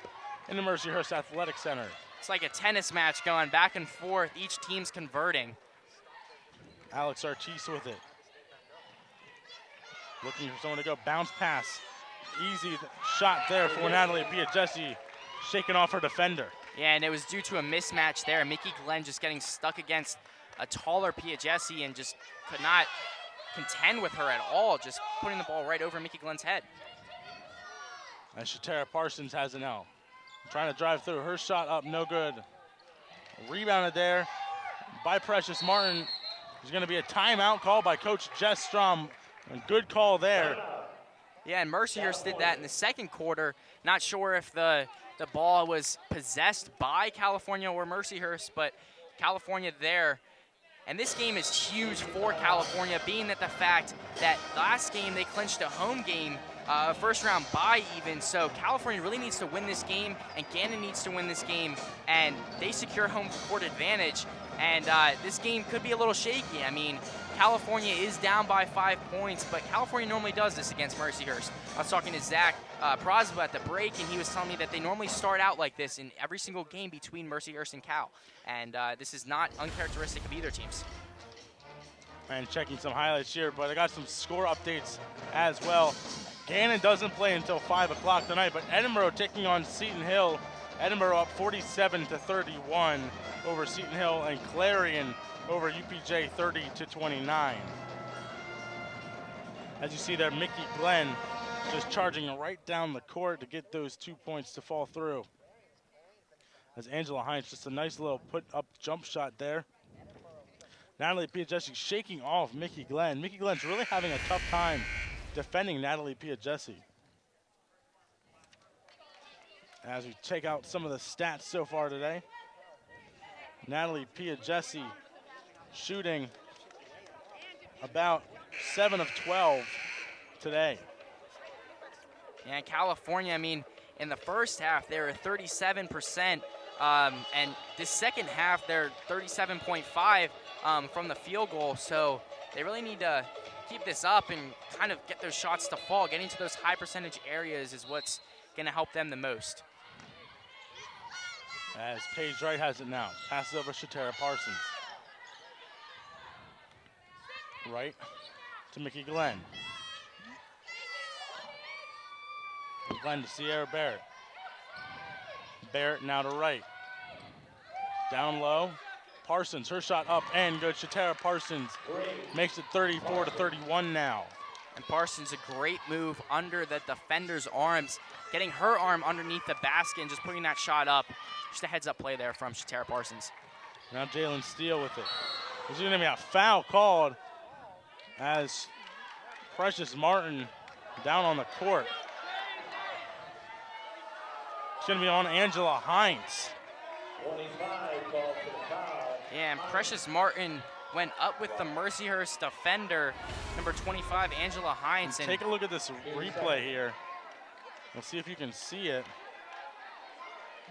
A: in the Mercyhurst Athletic Center.
B: It's like a tennis match going back and forth. Each team's converting.
A: Alex Ortiz with it. Looking for someone to go. Bounce pass. Easy shot there for Natalie Piagesi, shaking off her defender.
B: Yeah, and it was due to a mismatch there. Mickey Glenn just getting stuck against a taller Piagesi and just could not contend with her at all, just putting the ball right over Mickey Glenn's head.
A: And Shatara Parsons has it now. Trying to drive through. Her shot up, no good. Rebounded there by Precious Martin. There's going to be a timeout called by Coach Jess Strom. A good call there.
B: Yeah, and Mercyhurst did that in the second quarter. Not sure if the ball was possessed by California or Mercyhurst, but California there. And this game is huge for California, being that the fact that last game they clinched a home game, first round bye even. So California really needs to win this game, and Gannon needs to win this game, and they secure home court advantage. And this game could be a little shaky. I mean, California is down by 5 points, but California normally does this against Mercyhurst. I was talking to Zach Prosva at the break, and he was telling me that they normally start out like this in every single game between Mercyhurst and Cal. And this is not uncharacteristic of either teams.
A: And checking some highlights here, but I got some score updates as well. Gannon doesn't play until 5 o'clock tonight, but Edinburgh taking on Seton Hill. Edinburgh up 47-31 over Seton Hill, and Clarion over UPJ 30-29. As you see there, Mickey Glenn just charging right down the court to get those 2 points to fall through. As Angela Hines, just a nice little put-up jump shot there. Natalie Piagesi shaking off Mickey Glenn. Mickey Glenn's really having a tough time defending Natalie Piagesi. As we check out some of the stats so far today, Natalie Piagesi shooting about 7 of 12 today.
B: Yeah, California, I mean, in the first half, they were 37%, and this second half, they're 37.5 from the field goal. So they really need to keep this up and kind of get those shots to fall. Getting to those high percentage areas is what's going to help them the most.
A: As Paige Wright has it now. Passes over Shatara Parsons. Right to Mickey Glenn. Glenn to Sierra Barrett. Barrett now to Wright. Down low. Parsons, her shot up and good. Shatara Parsons makes it 34-31 now.
B: And Parsons, a great move under the defender's arms, getting her arm underneath the basket and just putting that shot up. Just a heads-up play there from Shatara Parsons.
A: Now Jalen Steele with it. There's going to be a foul called as Precious Martin down on the court. It's going to be on Angela Hines.
E: 25 called for the foul.
B: Yeah, and Precious Martin went up with the Mercyhurst defender, number 25, Angela Hines.
A: Take a look at this replay here. Let's see if you can see it.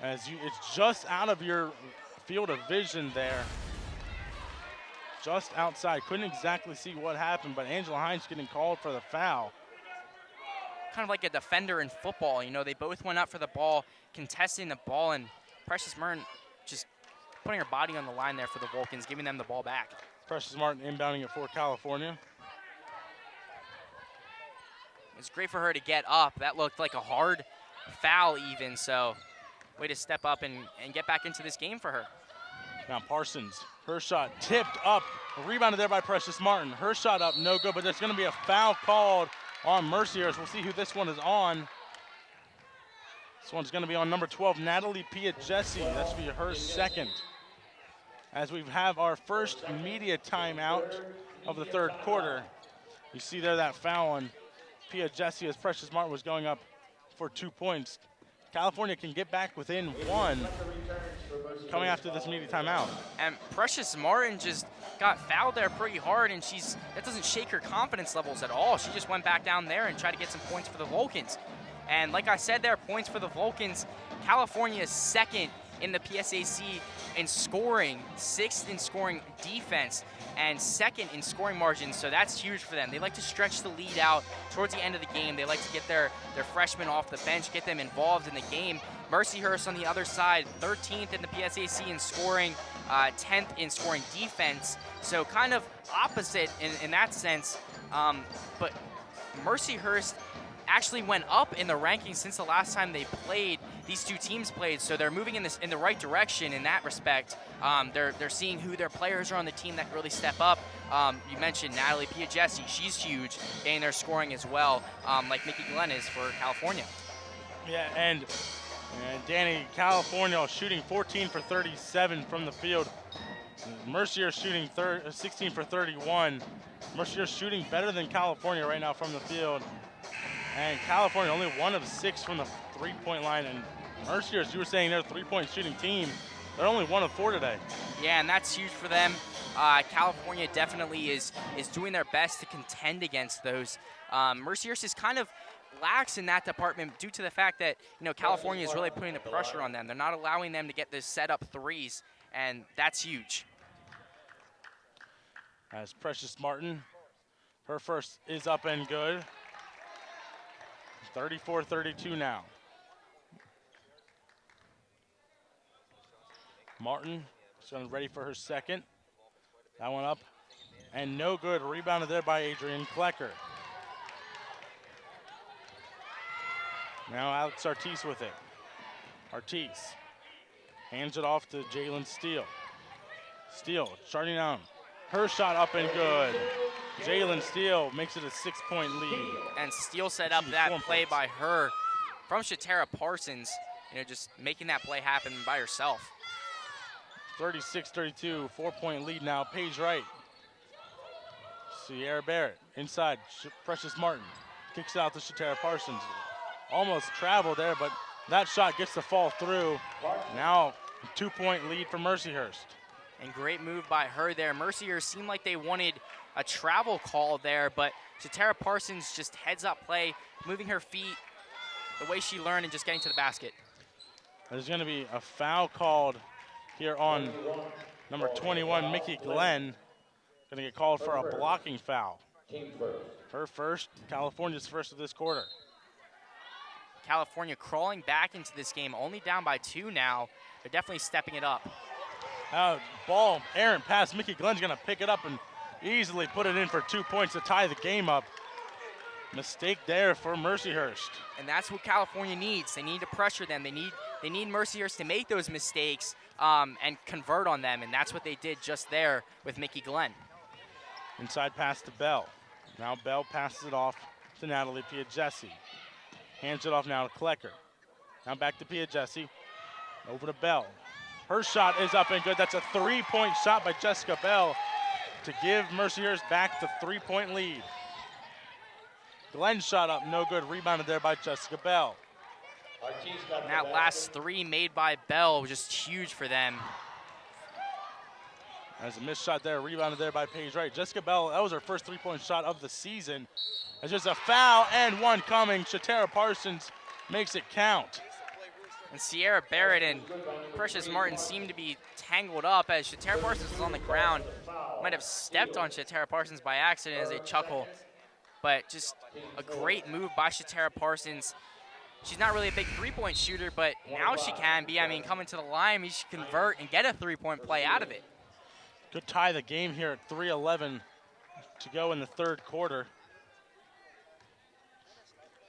A: It's just out of your field of vision there. Just outside. Couldn't exactly see what happened, but Angela Hines getting called for the foul.
B: Kind of like a defender in football. You know, they both went up for the ball, contesting the ball, and Precious Martin just putting her body on the line there for the Vulcans, giving them the ball back.
A: Precious Martin inbounding it for California.
B: It's great for her to get up. That looked like a hard foul even, so way to step up and get back into this game for her.
A: Now Parsons, her shot tipped up, rebounded there by Precious Martin. Her shot up, no good, but there's going to be a foul called on Mercyhurst. We'll see who this one is on. This one's going to be on number 12, Natalie Piagesi. That should be her second. As we have our first media timeout of the third quarter. You see there that foul on Piagesi as Precious Martin was going up for 2 points. California can get back within one coming after this media timeout.
B: And Precious Martin just got fouled there pretty hard, and that doesn't shake her confidence levels at all. She just went back down there and tried to get some points for the Vulcans. And like I said there, points for the Vulcans. California is second in the PSAC in scoring, sixth in scoring defense, and second in scoring margins, so that's huge for them. They like to stretch the lead out towards the end of the game. They like to get their freshmen off the bench, get them involved in the game. Mercyhurst on the other side, 13th in the PSAC in scoring, 10th in scoring defense, so kind of opposite in that sense. But Mercyhurst actually went up in the rankings since the last time they played. These two teams played, so they're moving in the right direction in that respect. They're seeing who their players are on the team that can really step up. You mentioned Natalie Piagesi, she's huge in their scoring as well, like Mickey Glenn is for California.
A: Yeah, and Danny, California shooting 14 for 37 from the field. Mercyhurst shooting 16 for 31. Mercyhurst shooting better than California right now from the field. And California only 1 of 6 from the three-point line. And Mercyhurst, you were saying they're a three-point shooting team. They're only 1 of 4 today.
B: Yeah, and that's huge for them. California definitely is doing their best to contend against those. Mercyhurst is kind of lax in that department due to the fact that California is really putting the pressure on them. They're not allowing them to get those set-up threes, and that's huge.
A: As Precious Martin, her first is up and good. 34-32 now. Martin is ready for her second. That one up and no good. Rebounded there by Adrienne Klecker. Now Alex Artis with it. Artis hands it off to Jalen Steele. Steele starting down. Her shot up and good. Jalen Steele makes it a 6-point lead.
B: And Steele set up that play by her from Shatara Parsons, just making that play happen by herself.
A: 36-32, 4-point lead now. Paige Wright. Sierra Barrett inside. Precious Martin kicks it out to Shatara Parsons. Almost traveled there, but that shot gets to fall through. Now 2-point lead for Mercyhurst.
B: And great move by her there. Mercyhurst seemed like they wanted a travel call there, but Shatara Parsons just heads up play, moving her feet the way she learned and just getting to the basket.
A: There's going to be a foul called here on number 21, Mickey Glenn. Going to get called for a blocking foul.
E: Team first.
A: Her first, California's first of this quarter.
B: California crawling back into this game, only down by 2 now. They're definitely stepping it up.
A: Ball, errant pass. Mickey Glenn's going to pick it up and easily put it in for 2 points to tie the game up. Mistake there for Mercyhurst.
B: And that's what California needs. They need to pressure them. They need Mercyhurst to make those mistakes and convert on them, and that's what they did just there with Mickey Glenn.
A: Inside pass to Bell. Now Bell passes it off to Natalie Piagesi. Hands it off now to Klecker. Now back to Piagesi. Over to Bell. Her shot is up and good. That's a 3-point shot by Jessica Bell to give Mercyhurst back the 3-point lead. Glenn's shot up, no good. Rebounded there by Jessica Bell.
B: And that last 3 made by Bell was just huge for them.
A: There's a missed shot there, rebounded there by Paige Wright. Jessica Bell, that was her first 3-point shot of the season. There's just a foul and one coming. Shatara Parsons makes it count.
B: And Sierra Barrett and Precious Martin seem to be tangled up as Shatara Parsons was on the ground. Might have stepped on Shatara Parsons by accident as they chuckle. But just a great move by Shatara Parsons. She's not really a big 3-point shooter, but now she can be. I mean, coming to the line, she can convert and get a 3-point play out of it.
A: Could tie the game here at 3:11 to go in the third quarter.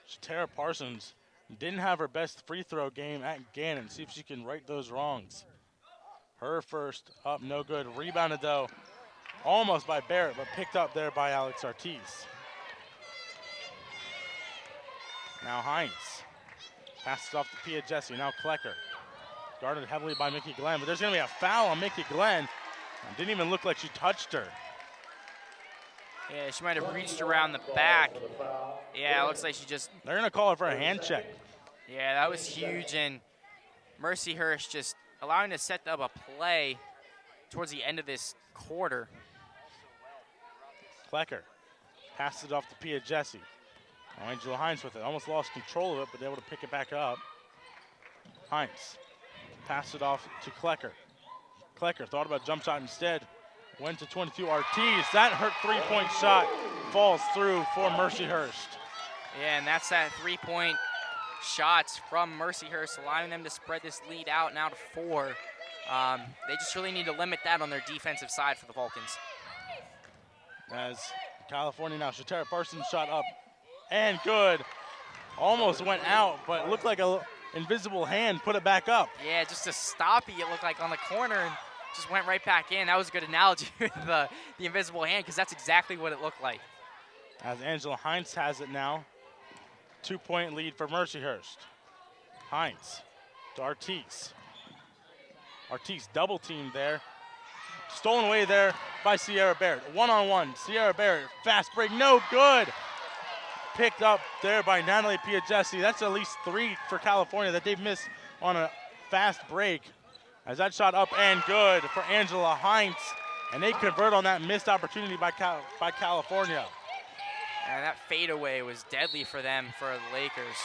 A: Shatara Parsons didn't have her best free throw game at Gannon. See if she can right those wrongs. Her first up, no good. Rebounded though, almost by Barrett, but picked up there by Alex Ortiz. Now Hines. Passes off to Piagesi, now Klecker. Guarded heavily by Mickey Glenn, but there's gonna be a foul on Mickey Glenn. It didn't even look like she touched her.
B: Yeah, she might have reached around the back. Yeah, it looks like she just...
A: They're gonna call her for a hand check.
B: Yeah, that was huge, and Mercyhurst just allowing to set up a play towards the end of this quarter.
A: Klecker passes it off to Piagesi. Now Angela Hines with it. Almost lost control of it, but able to pick it back up. Hines passed it off to Klecker. Klecker thought about jump shot instead. Went to 22 Ortiz. That hurt 3-point shot. Falls through for Mercyhurst.
B: Yeah, and that's that 3-point shots from Mercyhurst, allowing them to spread this lead out now to 4. They just really need to limit that on their defensive side for the Vulcans.
A: As California now, Shatara Parsons shot up and good. Almost went out, but looked like an invisible hand put it back up.
B: Yeah, just a stoppie, it looked like on the corner, and just went right back in. That was a good analogy with the invisible hand, because that's exactly what it looked like.
A: As Angela Hines has it now. 2-point lead for Mercyhurst. Hines to Ortiz. Ortiz double teamed there. Stolen away there by Sierra Barrett. One-on-one, Sierra Barrett, fast break, no good. Picked up there by Natalie Piagesi. That's at least 3 for California that they've missed on a fast break. As that shot up and good for Angela Hines. And they convert on that missed opportunity by California.
B: And that fadeaway was deadly for them, for the Lakers.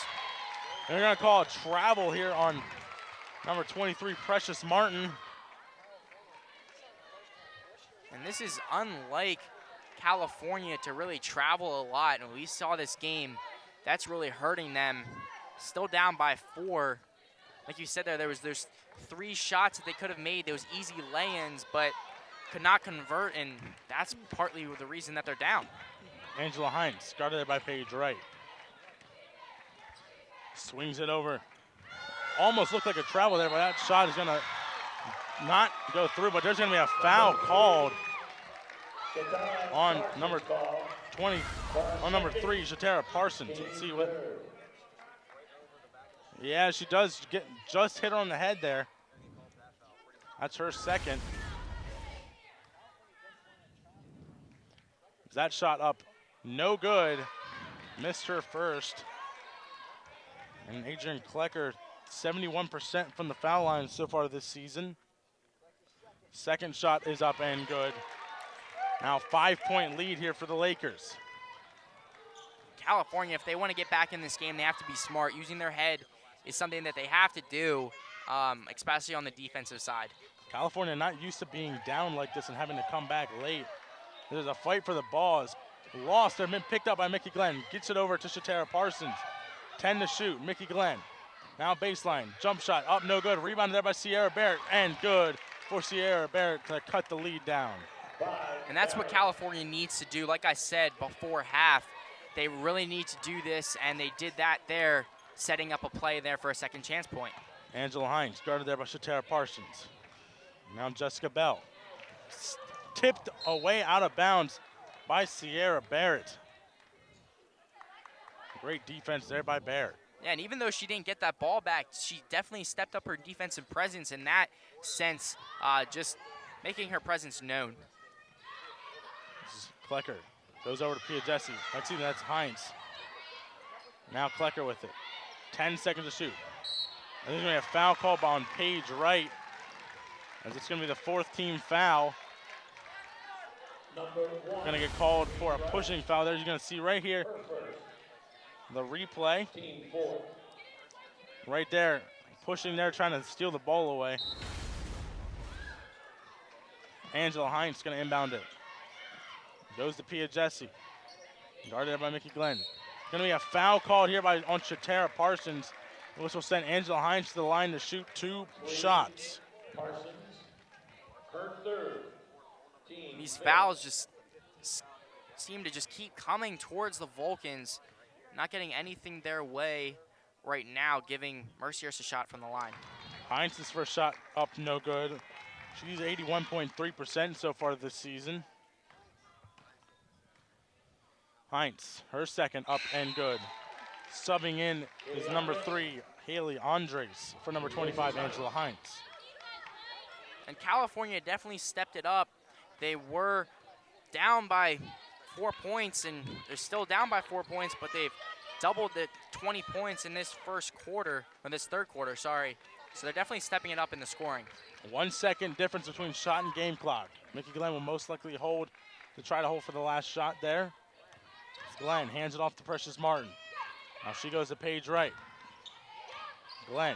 A: They're gonna call a travel here on number 23, Precious Martin.
B: And this is unlike California to really travel a lot. And we saw this game, that's really hurting them. Still down by 4. Like you said there's 3 shots that they could have made, those easy lay-ins, but could not convert, and that's partly the reason that they're down.
A: Angela Hines, guarded there by Paige Wright. Swings it over. Almost looked like a travel there, but that shot is gonna not go through, but there's gonna be a foul called on number 20, on number 3, Shatara Parsons. Let's see what. Yeah, she does just hit her on the head there. That's her second. That shot up, no good. Missed her first. And Adrian Klecker, 71% from the foul line so far this season. Second shot is up and good. Now 5-point lead here for the Lakers.
B: California, if they want to get back in this game, they have to be smart. Using their head is something that they have to do, especially on the defensive side. California
A: not used to being down like this and having to come back late. There's a fight for the ball as lost. They've been picked up by Mickey Glenn. Gets it over to Shatara Parsons. 10 to shoot. Mickey Glenn. Now baseline. Jump shot. Up, no good. Rebounded there by Sierra Barrett. And good for Sierra Barrett to cut the lead down.
B: And that's what California needs to do. Like I said before half, they really need to do this, and they did that there, setting up a play there for a second chance point.
A: Angela Hines guarded there by Shatara Parsons. Now Jessica Bell. Tipped away out of bounds by Sierra Barrett. Great defense there by Barrett.
B: Yeah, and even though she didn't get that ball back, she definitely stepped up her defensive presence in that sense, just making her presence known.
A: This is Klecker. Goes over to Pia Jesse. That's Hines. Now Klecker with it. 10 seconds to shoot. I think there's going to be a foul call on Paige Wright, as it's going to be the fourth team foul. Going to get called for a pushing foul there. You're going to see right here the replay. Right there, pushing there, trying to steal the ball away. Angela Hines going to inbound it. Goes to Pia Jesse. Guarded by Mickey Glenn. Going to be a foul called here on Shatara Parsons, which will send Angela Hines to the line to shoot 2 shots.
E: Parsons, her third. Team
B: These fouls just seem to just keep coming towards the Vulcans, not getting anything their way right now, giving Mercyhurst a shot from the line.
A: Hines' first shot up, no good. She's 81.3% so far this season. Hines, her second up and good. Subbing in is number 3, Haley Andres, for number 25, Angela Hines.
B: And California definitely stepped it up. They were down by 4 points, and they're still down by 4 points, but they've doubled the 20 points in this third quarter, sorry. So they're definitely stepping it up in the scoring.
A: 1 second difference between shot and game clock. Mickey Glenn will most likely try to hold for the last shot there. Glenn hands it off to Precious Martin. Now she goes to Paige Wright. Glenn.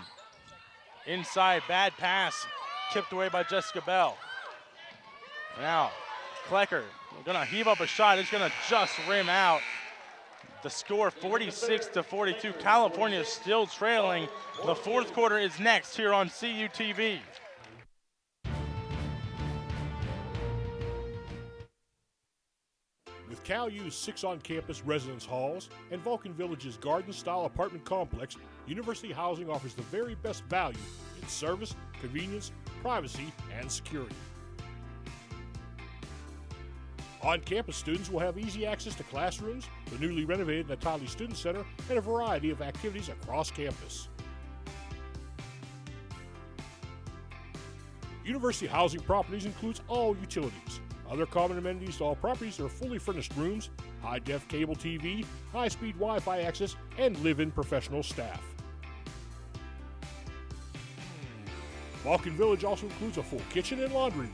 A: Inside, bad pass. Tipped away by Jessica Bell. Now, Klecker gonna heave up a shot. It's gonna just rim out. The score 46-42. California is still trailing. The fourth quarter is next here on CUTV.
C: With CalU's 6 on-campus residence halls and Vulcan Village's garden-style apartment complex, University Housing offers the very best value in service, convenience, privacy, and security. On-campus students will have easy access to classrooms, the newly renovated Natali Student Center, and a variety of activities across campus. University Housing Properties includes all utilities. Other common amenities to all properties are fully furnished rooms, high-def cable TV, high-speed Wi-Fi access, and live-in professional staff. Vulcan Village also includes a full kitchen and laundry room.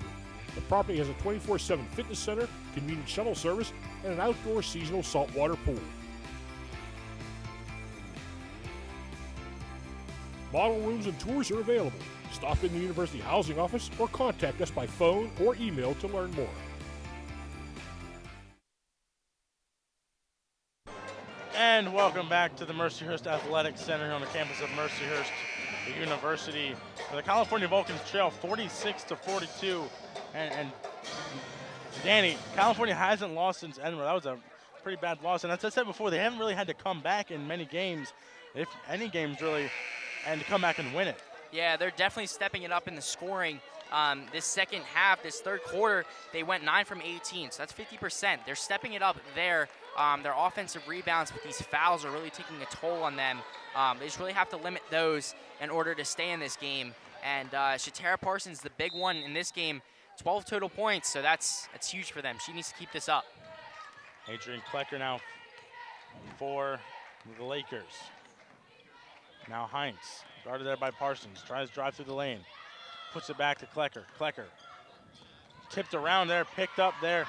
C: The property has a 24/7 fitness center, convenient shuttle service, and an outdoor seasonal saltwater pool. Model rooms and tours are available. Stop in the University Housing Office or contact us by phone or email to learn more.
A: And welcome back to the Mercyhurst Athletic Center on the campus of Mercyhurst University. The California Vulcans trail 46-42. And Danny, California hasn't lost since Edinburgh. That was a pretty bad loss. And as I said before, they haven't really had to come back in many games, if any games really, and to come back and win it.
B: Yeah, they're definitely stepping it up in the scoring. This second half, this third quarter, they went 9 from 18, so that's 50%. They're stepping it up there. Their offensive rebounds with these fouls are really taking a toll on them. They just really have to limit those in order to stay in this game. And Shatara Parsons, the big one in this game, 12 total points, so that's huge for them. She needs to keep this up.
A: Adrian Klecker now for the Lakers. Now Hines, guarded there by Parsons, tries to drive through the lane. Puts it back to Klecker. Klecker tipped around there, picked up there.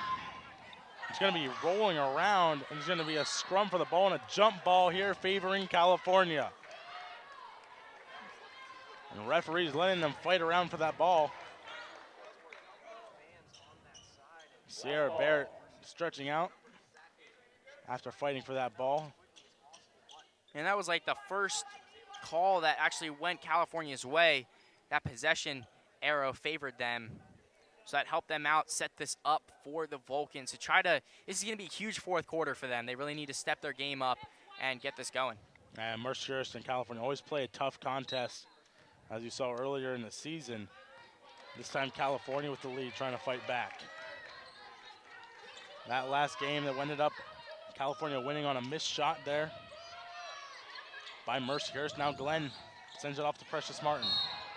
A: It's going to be rolling around, and it's going to be a scrum for the ball and a jump ball here favoring California. And the referee's letting them fight around for that ball. Sierra Barrett stretching out. after fighting for that ball.
B: And that was like the first call that actually went California's way. That possession arrow favored them. So that helped them out, set this up for the Vulcans to try to, this is going to be a huge fourth quarter for them. They really need to step their game up and get this going.
A: And Mercyhurst and California always play a tough contest, as you saw earlier in the season. This time California with the lead, trying to fight back. That last game that ended up California winning on a missed shot there by Mercyhurst. Now Glenn sends it off to Precious Martin.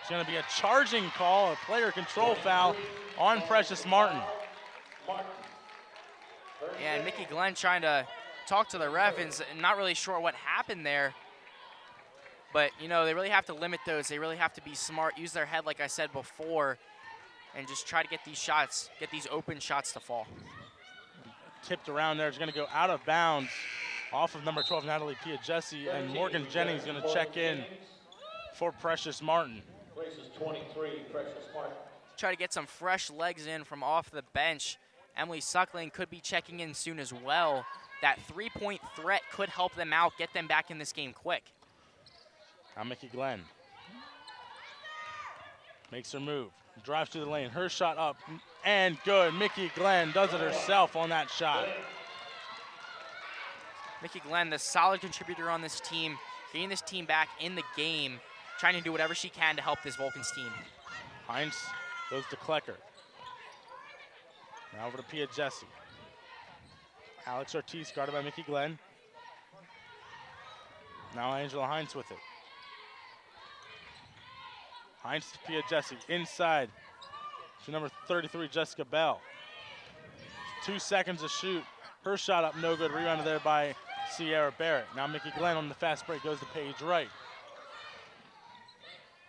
A: It's going to be a charging call, a player control foul on Precious Martin.
B: And Mickey Glenn trying to talk to the ref and not really sure what happened there. But, you know, they really have to limit those. They really have to be smart, use their head like I said before, and just try to get these shots, get these open shots to fall.
A: Tipped around there. It's going to go out of bounds off of number 12, Natalie Piagesi, and Morgan Jennings going to check in for Precious Martin.
E: Places 23, Precious Martin.
B: Try to get some fresh legs in from off the bench. Emily Suckling could be checking in soon as well. That three-point threat could help them out, get them back in this game quick.
A: Now Mickey Glenn makes her move, drives to the lane, her shot up, and good. Mickey Glenn does it herself on that shot.
B: Mickey Glenn, the solid contributor on this team, getting this team back in the game, trying to do whatever she can to help this Vulcans team.
A: Hines goes to Klecker. Now over to Piagesi. Alex Ortiz guarded by Mickey Glenn. Now Angela Hines with it. Hines to Piagesi, inside to number 33, Jessica Bell. 2 seconds to shoot. Her shot up, no good. Rebounded there by Sierra Barrett. Now Mickey Glenn on the fast break goes to Paige Wright.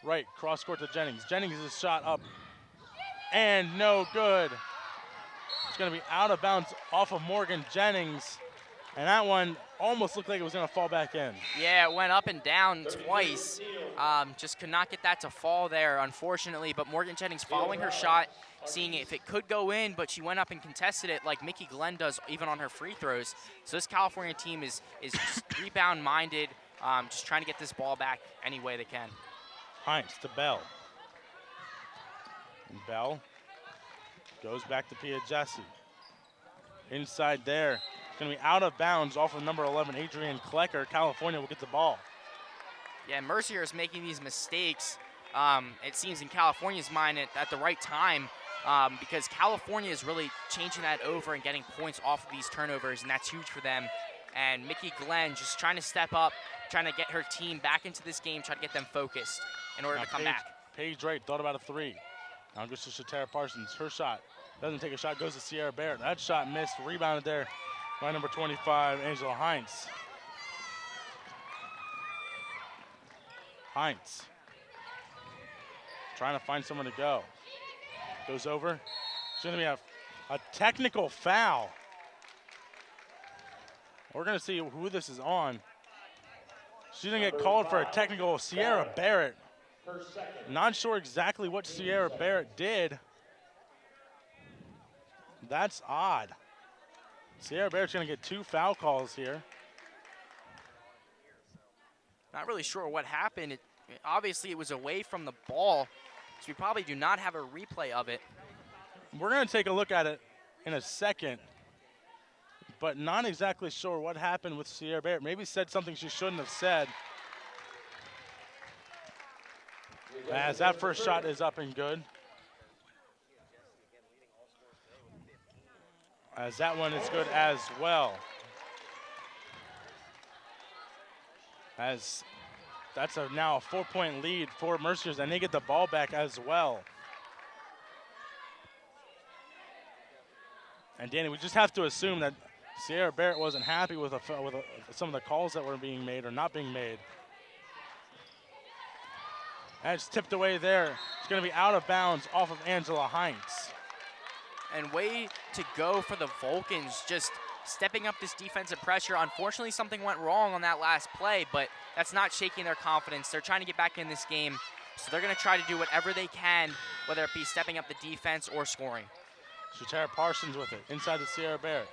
A: Wright, cross court to Jennings. Jennings' shot up, and no good. It's going to be out of bounds off of Morgan Jennings, and that one almost looked like it was going to fall back in.
B: Yeah, it went up and down twice. Just could not get that to fall there, unfortunately. But Morgan Jennings following her shot, seeing if it could go in, but she went up and contested it like Mickey Glenn does even on her free throws. So this California team is rebound-minded, just trying to get this ball back any way they can.
A: Hines to Bell. And Bell goes back to Piagesi. Inside there. It's going to be out of bounds off of number 11, Adrienne Klecker. California will get the ball.
B: Yeah, Mercier is making these mistakes, it seems, in California's mind at the right time, because California is really changing that over and getting points off of these turnovers, and that's huge for them. And Mickey Glenn just trying to step up, trying to get her team back into this game, try to get them focused in order to come back.
A: Paige Wright thought about a three. Now goes to Shatara Parsons. Her shot doesn't take a shot, goes to Sierra Barrett. That shot missed, rebounded there by number 25, Angela Hines. Hines trying to find someone to go. Goes over. It's going to be a technical foul. We're going to see who this is on. She's going to get called for a technical. Sierra Barrett. Not sure exactly what Sierra Barrett did. That's odd. Sierra Barrett's going to get 2 foul calls here.
B: Not really sure what happened. Obviously, it was away from the ball, so we probably do not have a replay of it.
A: We're going to take a look at it in a second, but not exactly sure what happened with Sierra Barrett. Maybe said something she shouldn't have said. As that first shot is up and good. As that one is good as well. As that's now a 4-point lead for Mercyhurst, and they get the ball back as well. And Danny, we just have to assume that Sierra Barrett wasn't happy with some of the calls that were being made or not being made. And it's tipped away there. It's going to be out of bounds off of Angela Hines.
B: And way to go for the Vulcans, just stepping up this defensive pressure. Unfortunately, something went wrong on that last play, but that's not shaking their confidence. They're trying to get back in this game, so they're going to try to do whatever they can, whether it be stepping up the defense or scoring.
A: Shatara Parsons with it, inside to Sierra Barrett.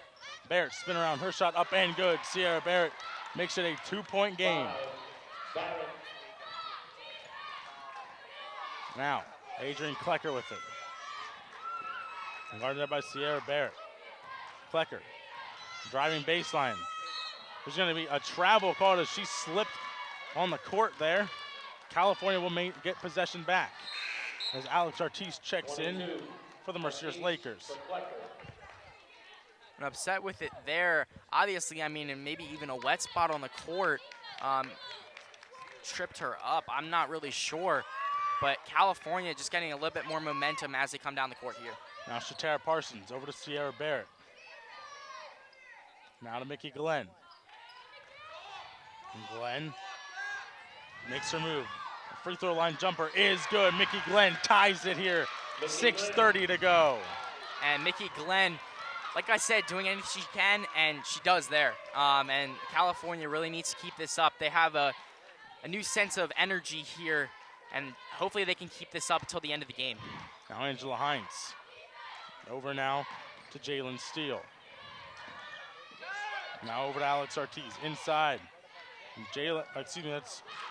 A: Barrett spin around, her shot up and good. Sierra Barrett makes it a 2-point game. Now, Adrian Klecker with it. Guarded there by Sierra Barrett. Klecker driving baseline. There's going to be a travel called as she slipped on the court there. California will get possession back as Alex Ortiz checks in for the Mercyhurst Lakers.
B: I'm upset with it there. Obviously, I mean, and maybe even a wet spot on the court tripped her up. I'm not really sure. But California just getting a little bit more momentum as they come down the court here.
A: Now Shatara Parsons over to Sierra Barrett. Now to Mickey Glenn. And Glenn makes her move. The free throw line jumper is good. Mickey Glenn ties it here. 6:30 to go.
B: And Mickey Glenn, like I said, doing anything she can, and she does there. And California really needs to keep this up. They have a new sense of energy here, and hopefully they can keep this up until the end of the game.
A: Now Angela Hines. Over now to Jalen Steele. Now over to Alex Ortiz, inside. That's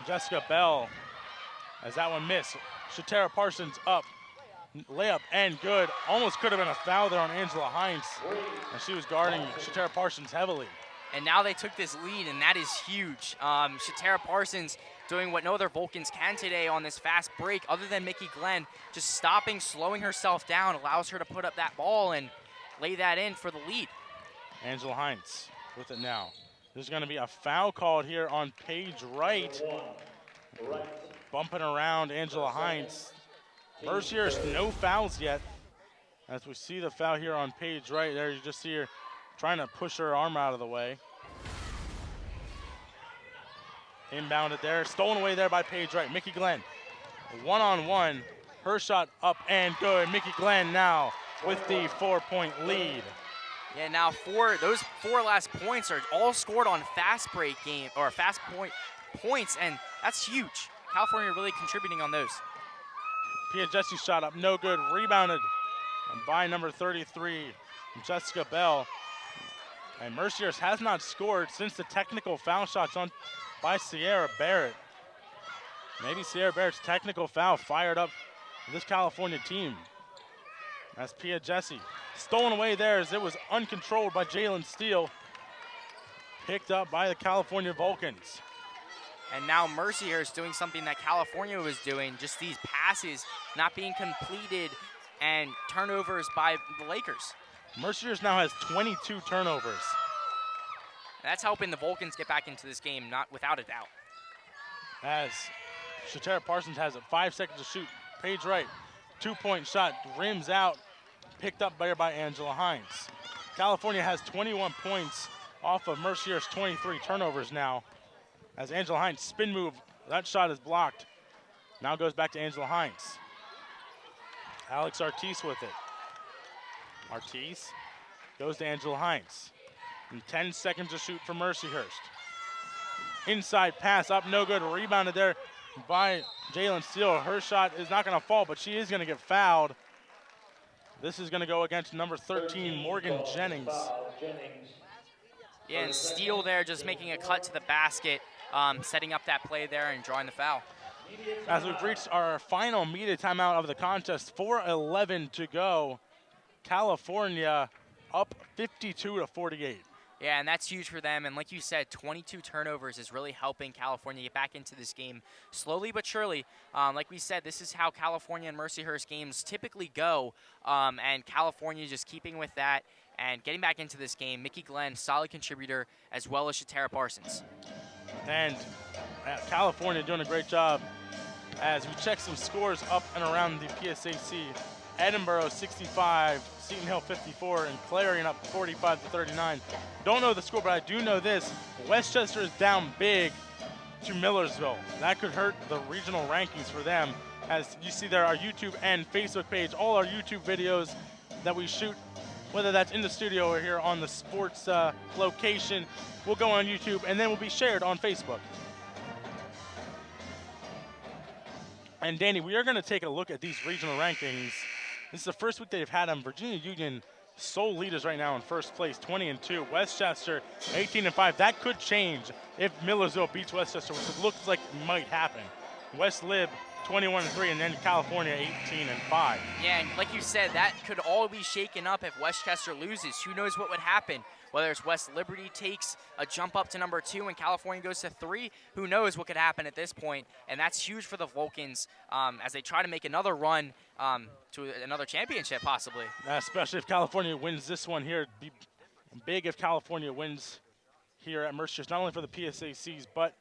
A: Jessica Bell. As that one missed. Shatara Parsons up. Layup and good. Almost could have been a foul there on Angela Hines. And she was guarding Shatara Parsons heavily.
B: And now they took this lead, and that is huge. Shatara Parsons doing what no other Vulcans can today on this fast break, other than Mickey Glenn, just stopping, slowing herself down, allows her to put up that ball and lay that in for the lead.
A: Angela Hines with it now. There's going to be a foul called here on Paige Wright. Bumping around Angela Hines. Mercyhurst, no fouls yet. As we see the foul here on Paige Wright, there you just see her trying to push her arm out of the way. Inbounded there, stolen away there by Paige Wright. Mickey Glenn, one-on-one. Her shot up and good. Mickey Glenn now with the 4-point lead.
B: Yeah, now those four last points are all scored on fast break game, or fast points, and that's huge. California really contributing on those.
A: Pia Jesse's shot up, no good. Rebounded by number 33, Jessica Bell. And Mercyhurst has not scored since the technical foul shots on by Sierra Barrett. Maybe Sierra Barrett's technical foul fired up this California team. That's Pia Jesse. Stolen away there as it was uncontrolled by Jalen Steele. Picked up by the California Vulcans.
B: And now Mercyhurst doing something that California was doing, just these passes not being completed and turnovers by the Lakers.
A: Mercyhurst now has 22 turnovers.
B: And that's helping the Vulcans get back into this game, not without a doubt.
A: As Shatara Parsons has it, 5 seconds to shoot. Paige Wright, 2-point shot, rims out, picked up by Angela Hines. California has 21 points off of Mercyhurst's 23 turnovers now. As Angela Hines spin move, that shot is blocked. Now goes back to Angela Hines. Alex Ortiz with it. Ortiz goes to Angela Hines. And 10 seconds to shoot for Mercyhurst. Inside pass up, no good. Rebounded there by Jalen Steele. Her shot is not going to fall, but she is going to get fouled. This is going to go against number 13, Morgan Jennings.
B: Yeah, and Steele there just making a cut to the basket, setting up that play there and drawing the foul.
A: As we've reached our final media timeout of the contest, 4:11 to go. California up 52-48.
B: Yeah, and that's huge for them. And like you said, 22 turnovers is really helping California get back into this game slowly but surely. Like we said, this is how California and Mercyhurst games typically go. And California just keeping with that and getting back into this game. Mickey Glenn, solid contributor, as well as Shatara Parsons.
A: And California doing a great job as we check some scores up and around the PSAC. Edinburgh 65, Seton Hill 54, and Clarion up 45-39. Don't know the score, but I do know this. Westchester is down big to Millersville. That could hurt the regional rankings for them. As you see there, our YouTube and Facebook page, all our YouTube videos that we shoot, whether that's in the studio or here on the sports location, will go on YouTube and then will be shared on Facebook. And Danny, we are going to take a look at these regional rankings This is the first week they've had them. Virginia Union sole leaders right now in first place, 20-2. Westchester, 18-5. That could change if Millersville beats Westchester, which it looks like might happen. West Lib, 21-3, and then California, 18-5.
B: Yeah, and like you said, that could all be shaken up if Westchester loses. Who knows what would happen? Whether it's West Liberty takes a jump up to number 2 and California goes to 3, who knows what could happen at this point. And that's huge for the Vulcans as they try to make another run to another championship, possibly.
A: Especially if California wins this one here. It'd be big if California wins here at Mercyhurst, not only for the PSACs, but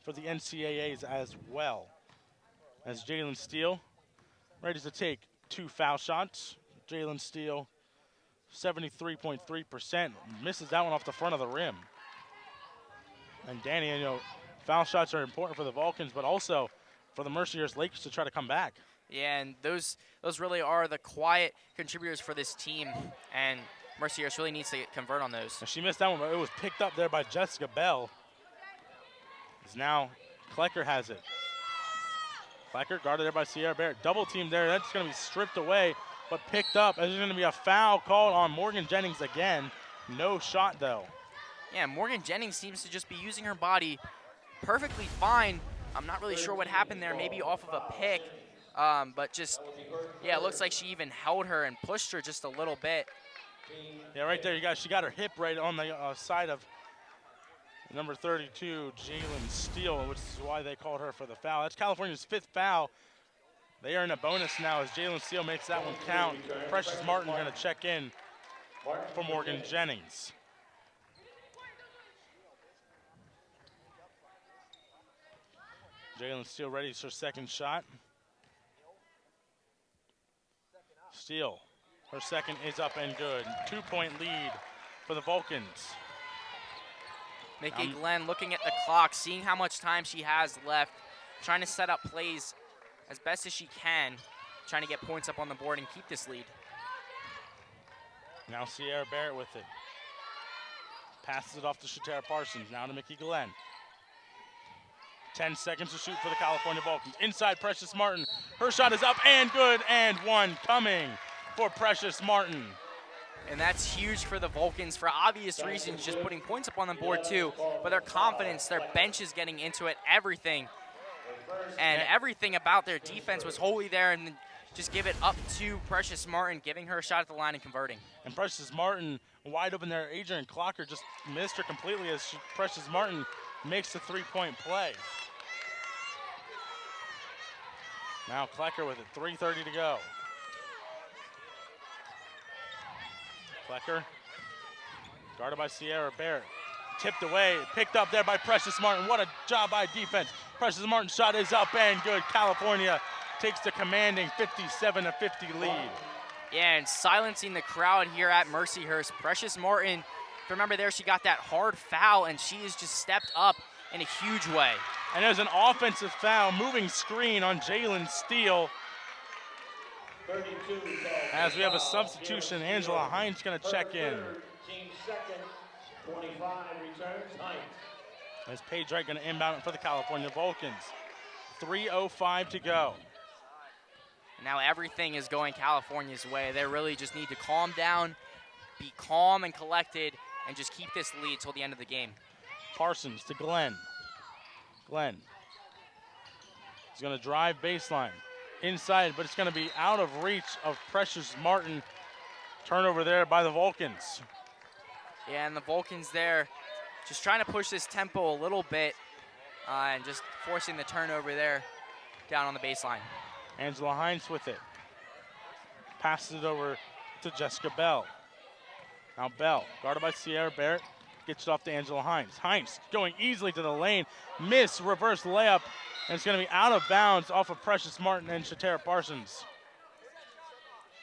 A: for the NCAAs as well. As Jalen Steele ready to take 2 foul shots. Jalen Steele, 73.3%, misses that one off the front of the rim. And Danny, you know, foul shots are important for the Vulcans, but also for the Mercyhurst Lakers to try to come back.
B: Yeah, and those really are the quiet contributors for this team, and Mercyhurst really needs to convert on those.
A: And she missed that one, but it was picked up there by Jessica Bell. As now Klecker has it. Klecker guarded there by Sierra Barrett. Double team there. That's going to be stripped away, but picked up. There's going to be a foul called on Morgan Jennings again. No shot, though.
B: Yeah, Morgan Jennings seems to just be using her body perfectly fine. I'm not really sure what happened there, maybe off of a pick. But just, yeah, it looks like she even held her and pushed her just a little bit.
A: Yeah, right there, she got her hip right on the side of number 32, Jalen Steele, which is why they called her for the foul. That's California's 5th foul. They are in a bonus now as Jalen Steele makes that one count. Precious Martin going to check in for Morgan Jennings. Jalen Steele ready for her second shot. Steele, her second is up and good. 2-point lead for the Vulcans.
B: Mickey Glenn looking at the clock, seeing how much time she has left, trying to set up plays as best as she can, trying to get points up on the board and keep this lead.
A: Now Sierra Barrett with it. Passes it off to Shatara Parsons, now to Mickey Glenn. 10 seconds to shoot for the California Vulcans. Inside Precious Martin. Her shot is up and good, and one coming for Precious Martin.
B: And that's huge for the Vulcans for obvious reasons, just putting points up on the board too, but their confidence, their bench is getting into it, everything. And everything about their defense was wholly there, and just give it up to Precious Martin, giving her a shot at the line and converting.
A: And Precious Martin wide open there. Adrian Clocker just missed her completely as Precious Martin makes the 3-point play. Now Klecker with it, 3:30 to go. Klecker, guarded by Sierra Barrett. Tipped away, picked up there by Precious Martin. What a job by defense. Precious Martin's shot is up and good. California takes the commanding 57-50 lead.
B: Yeah, and silencing the crowd here at Mercyhurst. Precious Martin, remember there, she got that hard foul, and she has just stepped up in a huge way.
A: And there's an offensive foul, moving screen on Jalen Steele. As we have a substitution, Angela Hines going to check in.
E: Team second, 25 returns, Hines.
A: As Paige Wright going to inbound it for the California Vulcans. 3:05 to go.
B: Now everything is going California's way. They really just need to calm down, be calm and collected, and just keep this lead till the end of the game.
A: Parsons to Glenn. Glenn is going to drive baseline. Inside, but it's going to be out of reach of Precious Martin. Turnover there by the Vulcans.
B: Yeah, and the Vulcans there just trying to push this tempo a little bit and just forcing the turnover there down on the baseline.
A: Angela Hines with it. Passes it over to Jessica Bell. Now Bell, guarded by Sierra Barrett, gets it off to Angela Hines. Hines going easily to the lane. Miss reverse layup. And it's going to be out of bounds off of Precious Martin and Shatara Parsons.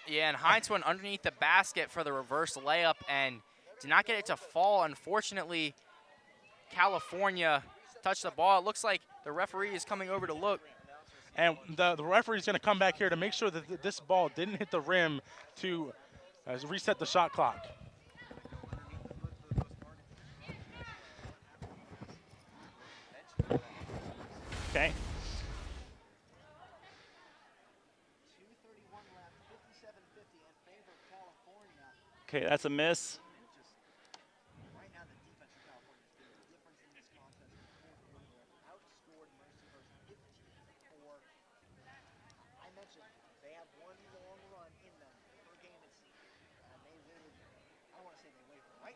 B: Yeah, and Hines went underneath the basket for the reverse layup and did not get it to fall. Unfortunately, California touched the ball. It looks like the referee is coming over to look.
A: And the referee is going to come back here to make sure that this ball didn't hit the rim to reset the shot clock. Okay.
F: Okay, that's a miss.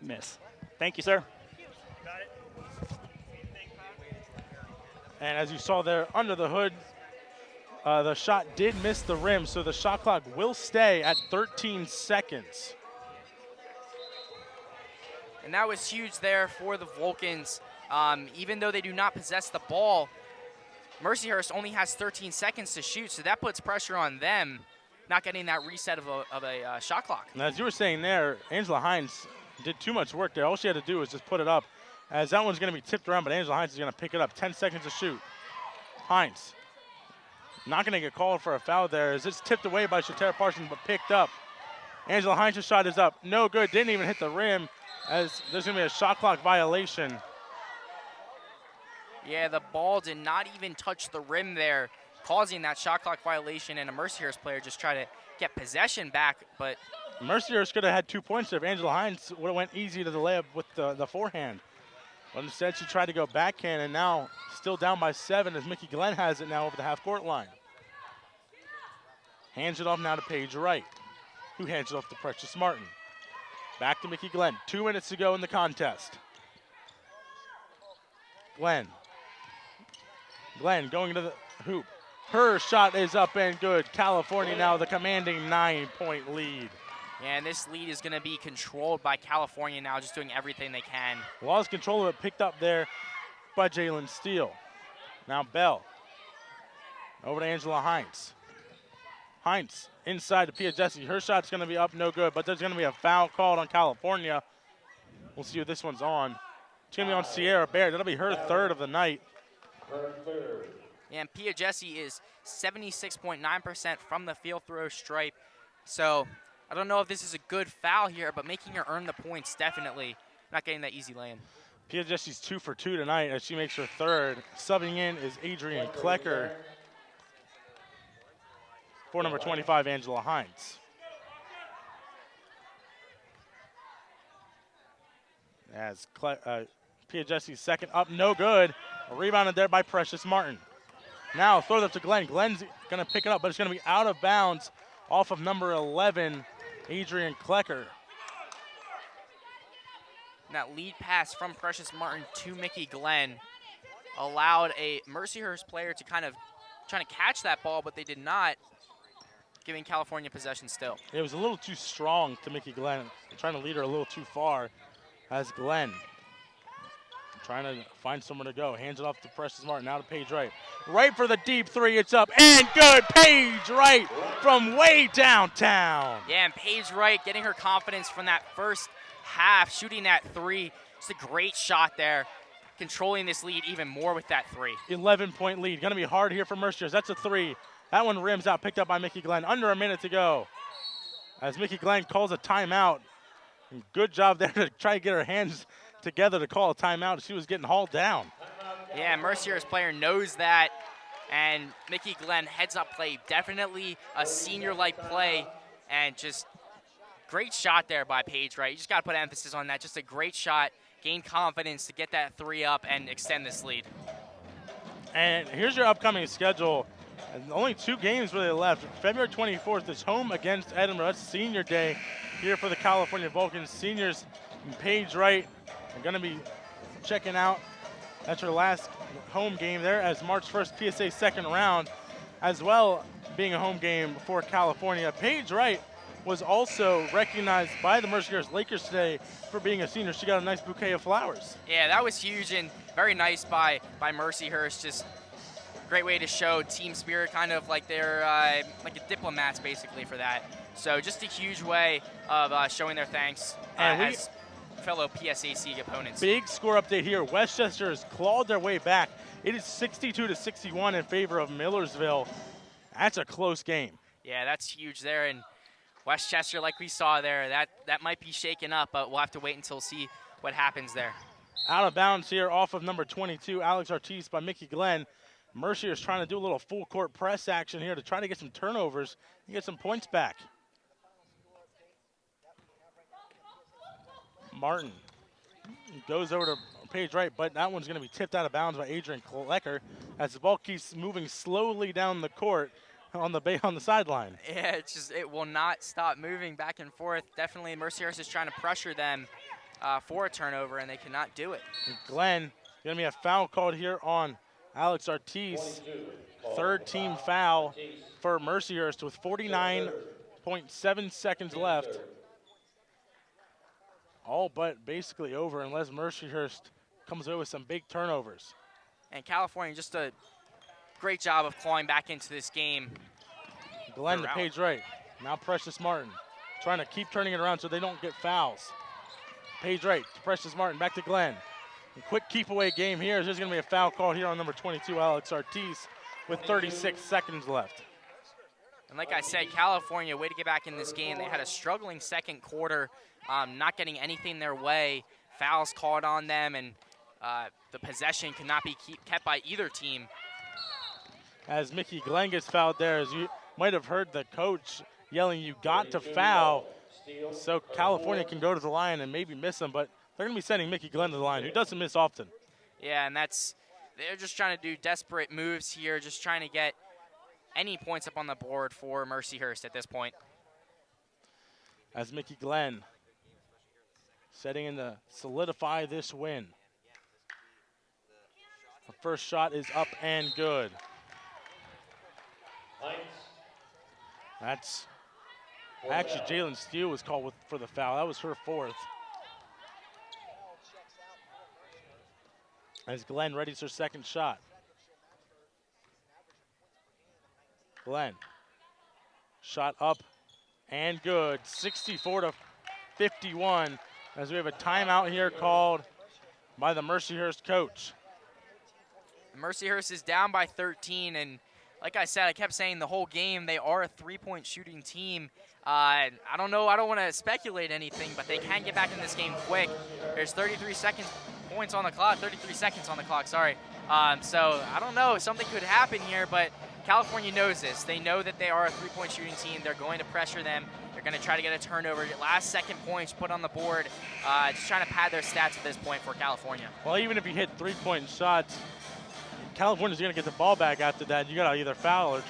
F: Miss. Thank you, sir.
A: And as you saw there under the hood, the shot did miss the rim, so the shot clock will stay at 13 seconds.
B: And that was huge there for the Vulcans. Even though they do not possess the ball, Mercyhurst only has 13 seconds to shoot, so that puts pressure on them, not getting that reset of a shot clock.
A: And as you were saying there, Angela Hines did too much work there. All she had to do was just put it up, as that one's going to be tipped around, but Angela Hines is going to pick it up. 10 seconds to shoot. Hines not going to get called for a foul there, as it's tipped away by Shatera Parsons, but picked up. Angela Hines' shot is up. No good. Didn't even hit the rim, as there's going to be a shot clock violation.
B: Yeah, the ball did not even touch the rim there, causing that shot clock violation, and a Mercyhurst player just try to get possession back, but
A: Mercyhurst could have had 2 points there if Angela Hines would have went easy to the layup with the forehand. But instead, she tried to go backhand, and now still down by 7 as Mickey Glenn has it now over the half-court line. Hands it off now to Paige Wright, who hands it off to Precious Martin. Back to Mickey Glenn. 2 minutes to go in the contest. Glenn going to the hoop. Her shot is up and good. California now the commanding 9-point lead.
B: Yeah, and this lead is going to be controlled by California now, just doing everything they can.
A: Lost control of it, picked up there by Jalen Steele. Now Bell. Over to Angela Hines. Hines inside to Pia Jesse. Her shot's going to be up, no good, but there's going to be a foul called on California. We'll see what this one's on. It's going to be on Sierra Baird. That'll be her third of the night.
B: Yeah, and Pia Jesse is 76.9% from the field throw stripe. So I don't know if this is a good foul here, but making her earn the points, definitely. Not getting that easy lay-in.
A: Pia Jesse's 2 for 2 tonight as she makes her third. Subbing in is Adrian Klecker for number 25, Angela Hines. As Pia Jesse's second up, no good. Rebounded there by Precious Martin. Now throw it up to Glenn. Glenn's going to pick it up, but it's going to be out of bounds off of number 11, Adrian Klecker.
B: That lead pass from Precious Martin to Mickey Glenn allowed a Mercyhurst player to kind of trying to catch that ball, but they did not, giving California possession still.
A: It was a little too strong to Mickey Glenn, trying to lead her a little too far as Glenn trying to find somewhere to go. Hands it off to Precious Martin, now to Paige Wright. Right for the deep three, it's up and good. Paige Wright from way downtown.
B: Yeah, and Paige Wright getting her confidence from that first half, shooting that three. It's a great shot there, controlling this lead even more with that three.
A: 11-point lead, gonna be hard here for Mercyhurst. That's a three. That one rims out, picked up by Mickey Glenn. Under a minute to go as Mickey Glenn calls a timeout. And good job there to try to get her hands together to call a timeout. She was getting hauled down.
B: Yeah, Mercyhurst player knows that, and Mickey Glenn heads up play. Definitely a senior-like play, and just great shot there by Paige Wright. You just got to put emphasis on that. Just a great shot, gain confidence to get that three up and extend this lead.
A: And here's your upcoming schedule. And only 2 games really left. February 24th is home against Edinburgh. That's senior day here for the California Vulcans. Seniors and Paige Wright are going to be checking out. That's her last home game there as March 1st PSA second round, as well being a home game for California. Paige Wright was also recognized by the Mercyhurst Lakers today for being a senior. She got a nice bouquet of flowers.
B: Yeah, that was huge and very nice by Mercyhurst. Just great way to show team spirit, kind of like they're like a diplomats basically for that. So just a huge way of showing their thanks as fellow PSAC opponents.
A: Big score update here. Westchester has clawed their way back. It is 62-61 in favor of Millersville. That's a close game.
B: Yeah, that's huge there. And Westchester, like we saw there, that might be shaken up, but we'll have to wait until see what happens there.
A: Out of bounds here off of number 22, Alex Ortiz by Mickey Glenn. Mercier is trying to do a little full court press action here to try to get some turnovers and get some points back. Martin goes over to Paige Wright, but that one's going to be tipped out of bounds by Adrian Klecker as the ball keeps moving slowly down the court on the sideline.
B: Yeah, it will not stop moving back and forth. Definitely Mercyhurst is trying to pressure them for a turnover, and they cannot do it.
A: And Glenn, going to be a foul called here on Alex Ortiz. Third team foul for Mercyhurst with 49.7 seconds left. All but basically over unless Mercyhurst comes away with some big turnovers.
B: And California just a great job of clawing back into this game.
A: Glenn to Paige Wright. Now Precious Martin trying to keep turning it around so they don't get fouls. Paige Wright to Precious Martin, back to Glenn. A quick keep away game here. There's going to be a foul called here on number 22, Alex Ortiz, with 36 seconds left.
B: And like I said, California, way to get back in this game. They had a struggling second quarter, not getting anything their way. Fouls called on them, and the possession could not be kept by either team.
A: As Mickey Glenn gets fouled there, as you might have heard the coach yelling, "You got to foul," so California can go to the line and maybe miss them, but they're going to be sending Mickey Glenn to the line, who doesn't miss often.
B: Yeah, and they're just trying to do desperate moves here, just trying to get any points up on the board for Mercyhurst at this point.
A: As Mickey Glenn setting in to solidify this win. The first shot is up and good. That's actually Jalen Steele was called for the foul. That was her fourth. As Glenn readies her second shot. Glenn, shot up and good, 64-51, as we have a timeout here called by the Mercyhurst coach.
B: Mercyhurst is down by 13, and like I said, I kept saying the whole game they are a three-point shooting team. I don't know, I don't want to speculate anything, but they can get back in this game quick. There's 33 seconds on the clock, sorry. So I don't know, something could happen here, but California knows this. They know that they are a three-point shooting team. They're going to pressure them. They're going to try to get a turnover. Last second points put on the board. Just trying to pad their stats at this point for California.
A: Well, even if you hit three-point shots, California's going to get the ball back after that. You got to either foul or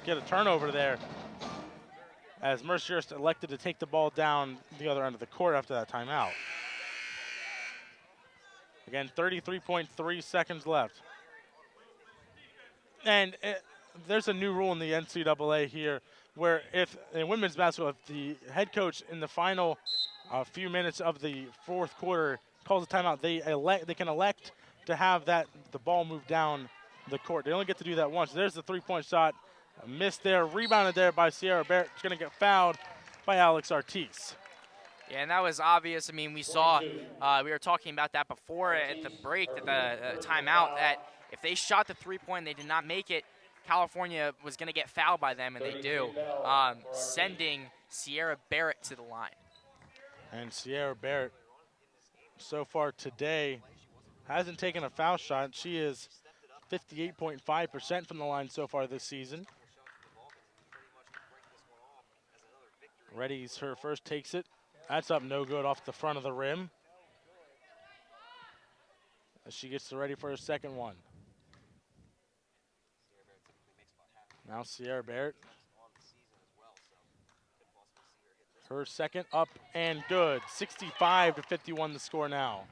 A: get a turnover there. As Mercyhurst elected to take the ball down the other end of the court after that timeout. Again, 33.3 seconds left. And there's a new rule in the NCAA here where if in women's basketball, if the head coach in the final few minutes of the fourth quarter calls a timeout, they can elect to have the ball move down the court. They only get to do that once. There's the three-point shot. Missed there, rebounded there by Sierra Barrett. It's going to get fouled by Alex Ortiz.
B: Yeah, and that was obvious. I mean, we saw, we were talking about that before at the break, at the timeout, that if they shot the three-point and they did not make it, California was going to get fouled by them, and they do, sending Sierra Barrett to the line.
A: And Sierra Barrett, so far today, hasn't taken a foul shot. She is 58.5% from the line so far this season. Readies her first, takes it. That's up no good off the front of the rim. As she gets ready for her second one. Now Sierra Barrett. Her second up and good. 65-51 the score now.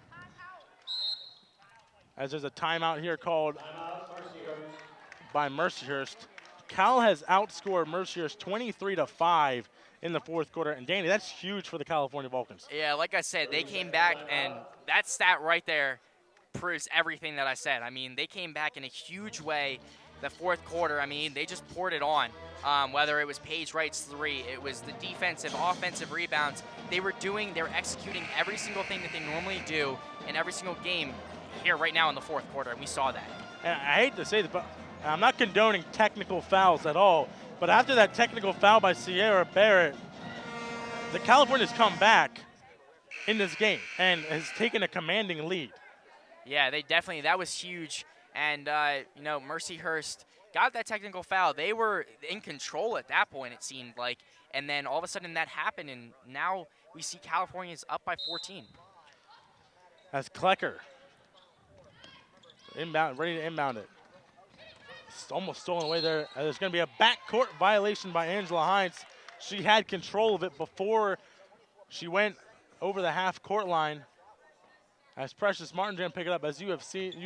A: As there's a timeout here called by Mercyhurst. Cal has outscored Mercyhurst 23-5 in the fourth quarter. And Danny, that's huge for the California Vulcans.
B: Yeah, like I said, they came back, and that stat right there proves everything that I said. I mean, they came back in a huge way the fourth quarter. I mean, they just poured it on. Whether it was Paige Wright's three, it was the defensive, offensive rebounds. They were executing every single thing that they normally do in every single game here right now in the fourth quarter, and we saw that.
A: And I hate to say this, but I'm not condoning technical fouls at all. But after that technical foul by Sierra Barrett, the California's come back in this game and has taken a commanding lead.
B: Yeah, that was huge. And, Mercyhurst got that technical foul. They were in control at that point, it seemed like. And then all of a sudden that happened, and now we see California's up by 14.
A: as Klecker inbound, ready to inbound it. It's almost stolen away there. There's going to be a backcourt violation by Angela Hines. She had control of it before she went over the half-court line. As Precious Martin's going to pick it up, as you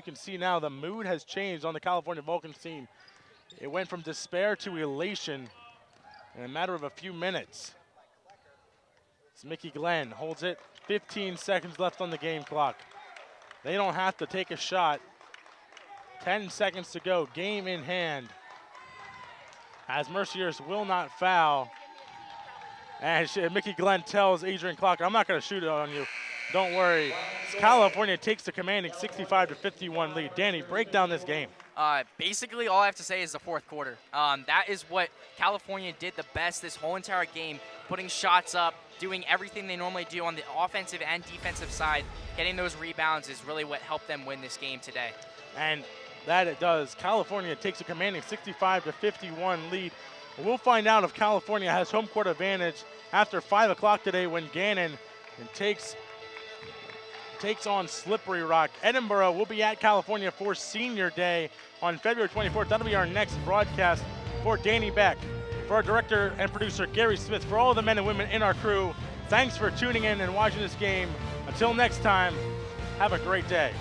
A: can see now, the mood has changed on the California Vulcans team. It went from despair to elation in a matter of a few minutes. It's Mickey Glenn holds it. 15 seconds left on the game clock. They don't have to take a shot. 10 seconds to go, game in hand. As Mercyhurst will not foul. And Mickey Glenn tells Adrian Clocker, I'm not going to shoot it on you. Don't worry. California takes the commanding 65-51 lead. Danny, break down this game.
B: Basically, all I have to say is the fourth quarter. That is what California did the best this whole entire game, putting shots up, doing everything they normally do on the offensive and defensive side. Getting those rebounds is really what helped them win this game today.
A: And that it does. California takes a commanding 65-51 lead. We'll find out if California has home court advantage after 5 o'clock today when Gannon takes on Slippery Rock. Edinburgh will be at California for Senior Day on February 24th. That'll be our next broadcast. For Danny Beck, for our director and producer Gary Smith, for all the men and women in our crew, thanks for tuning in and watching this game. Until next time, have a great day.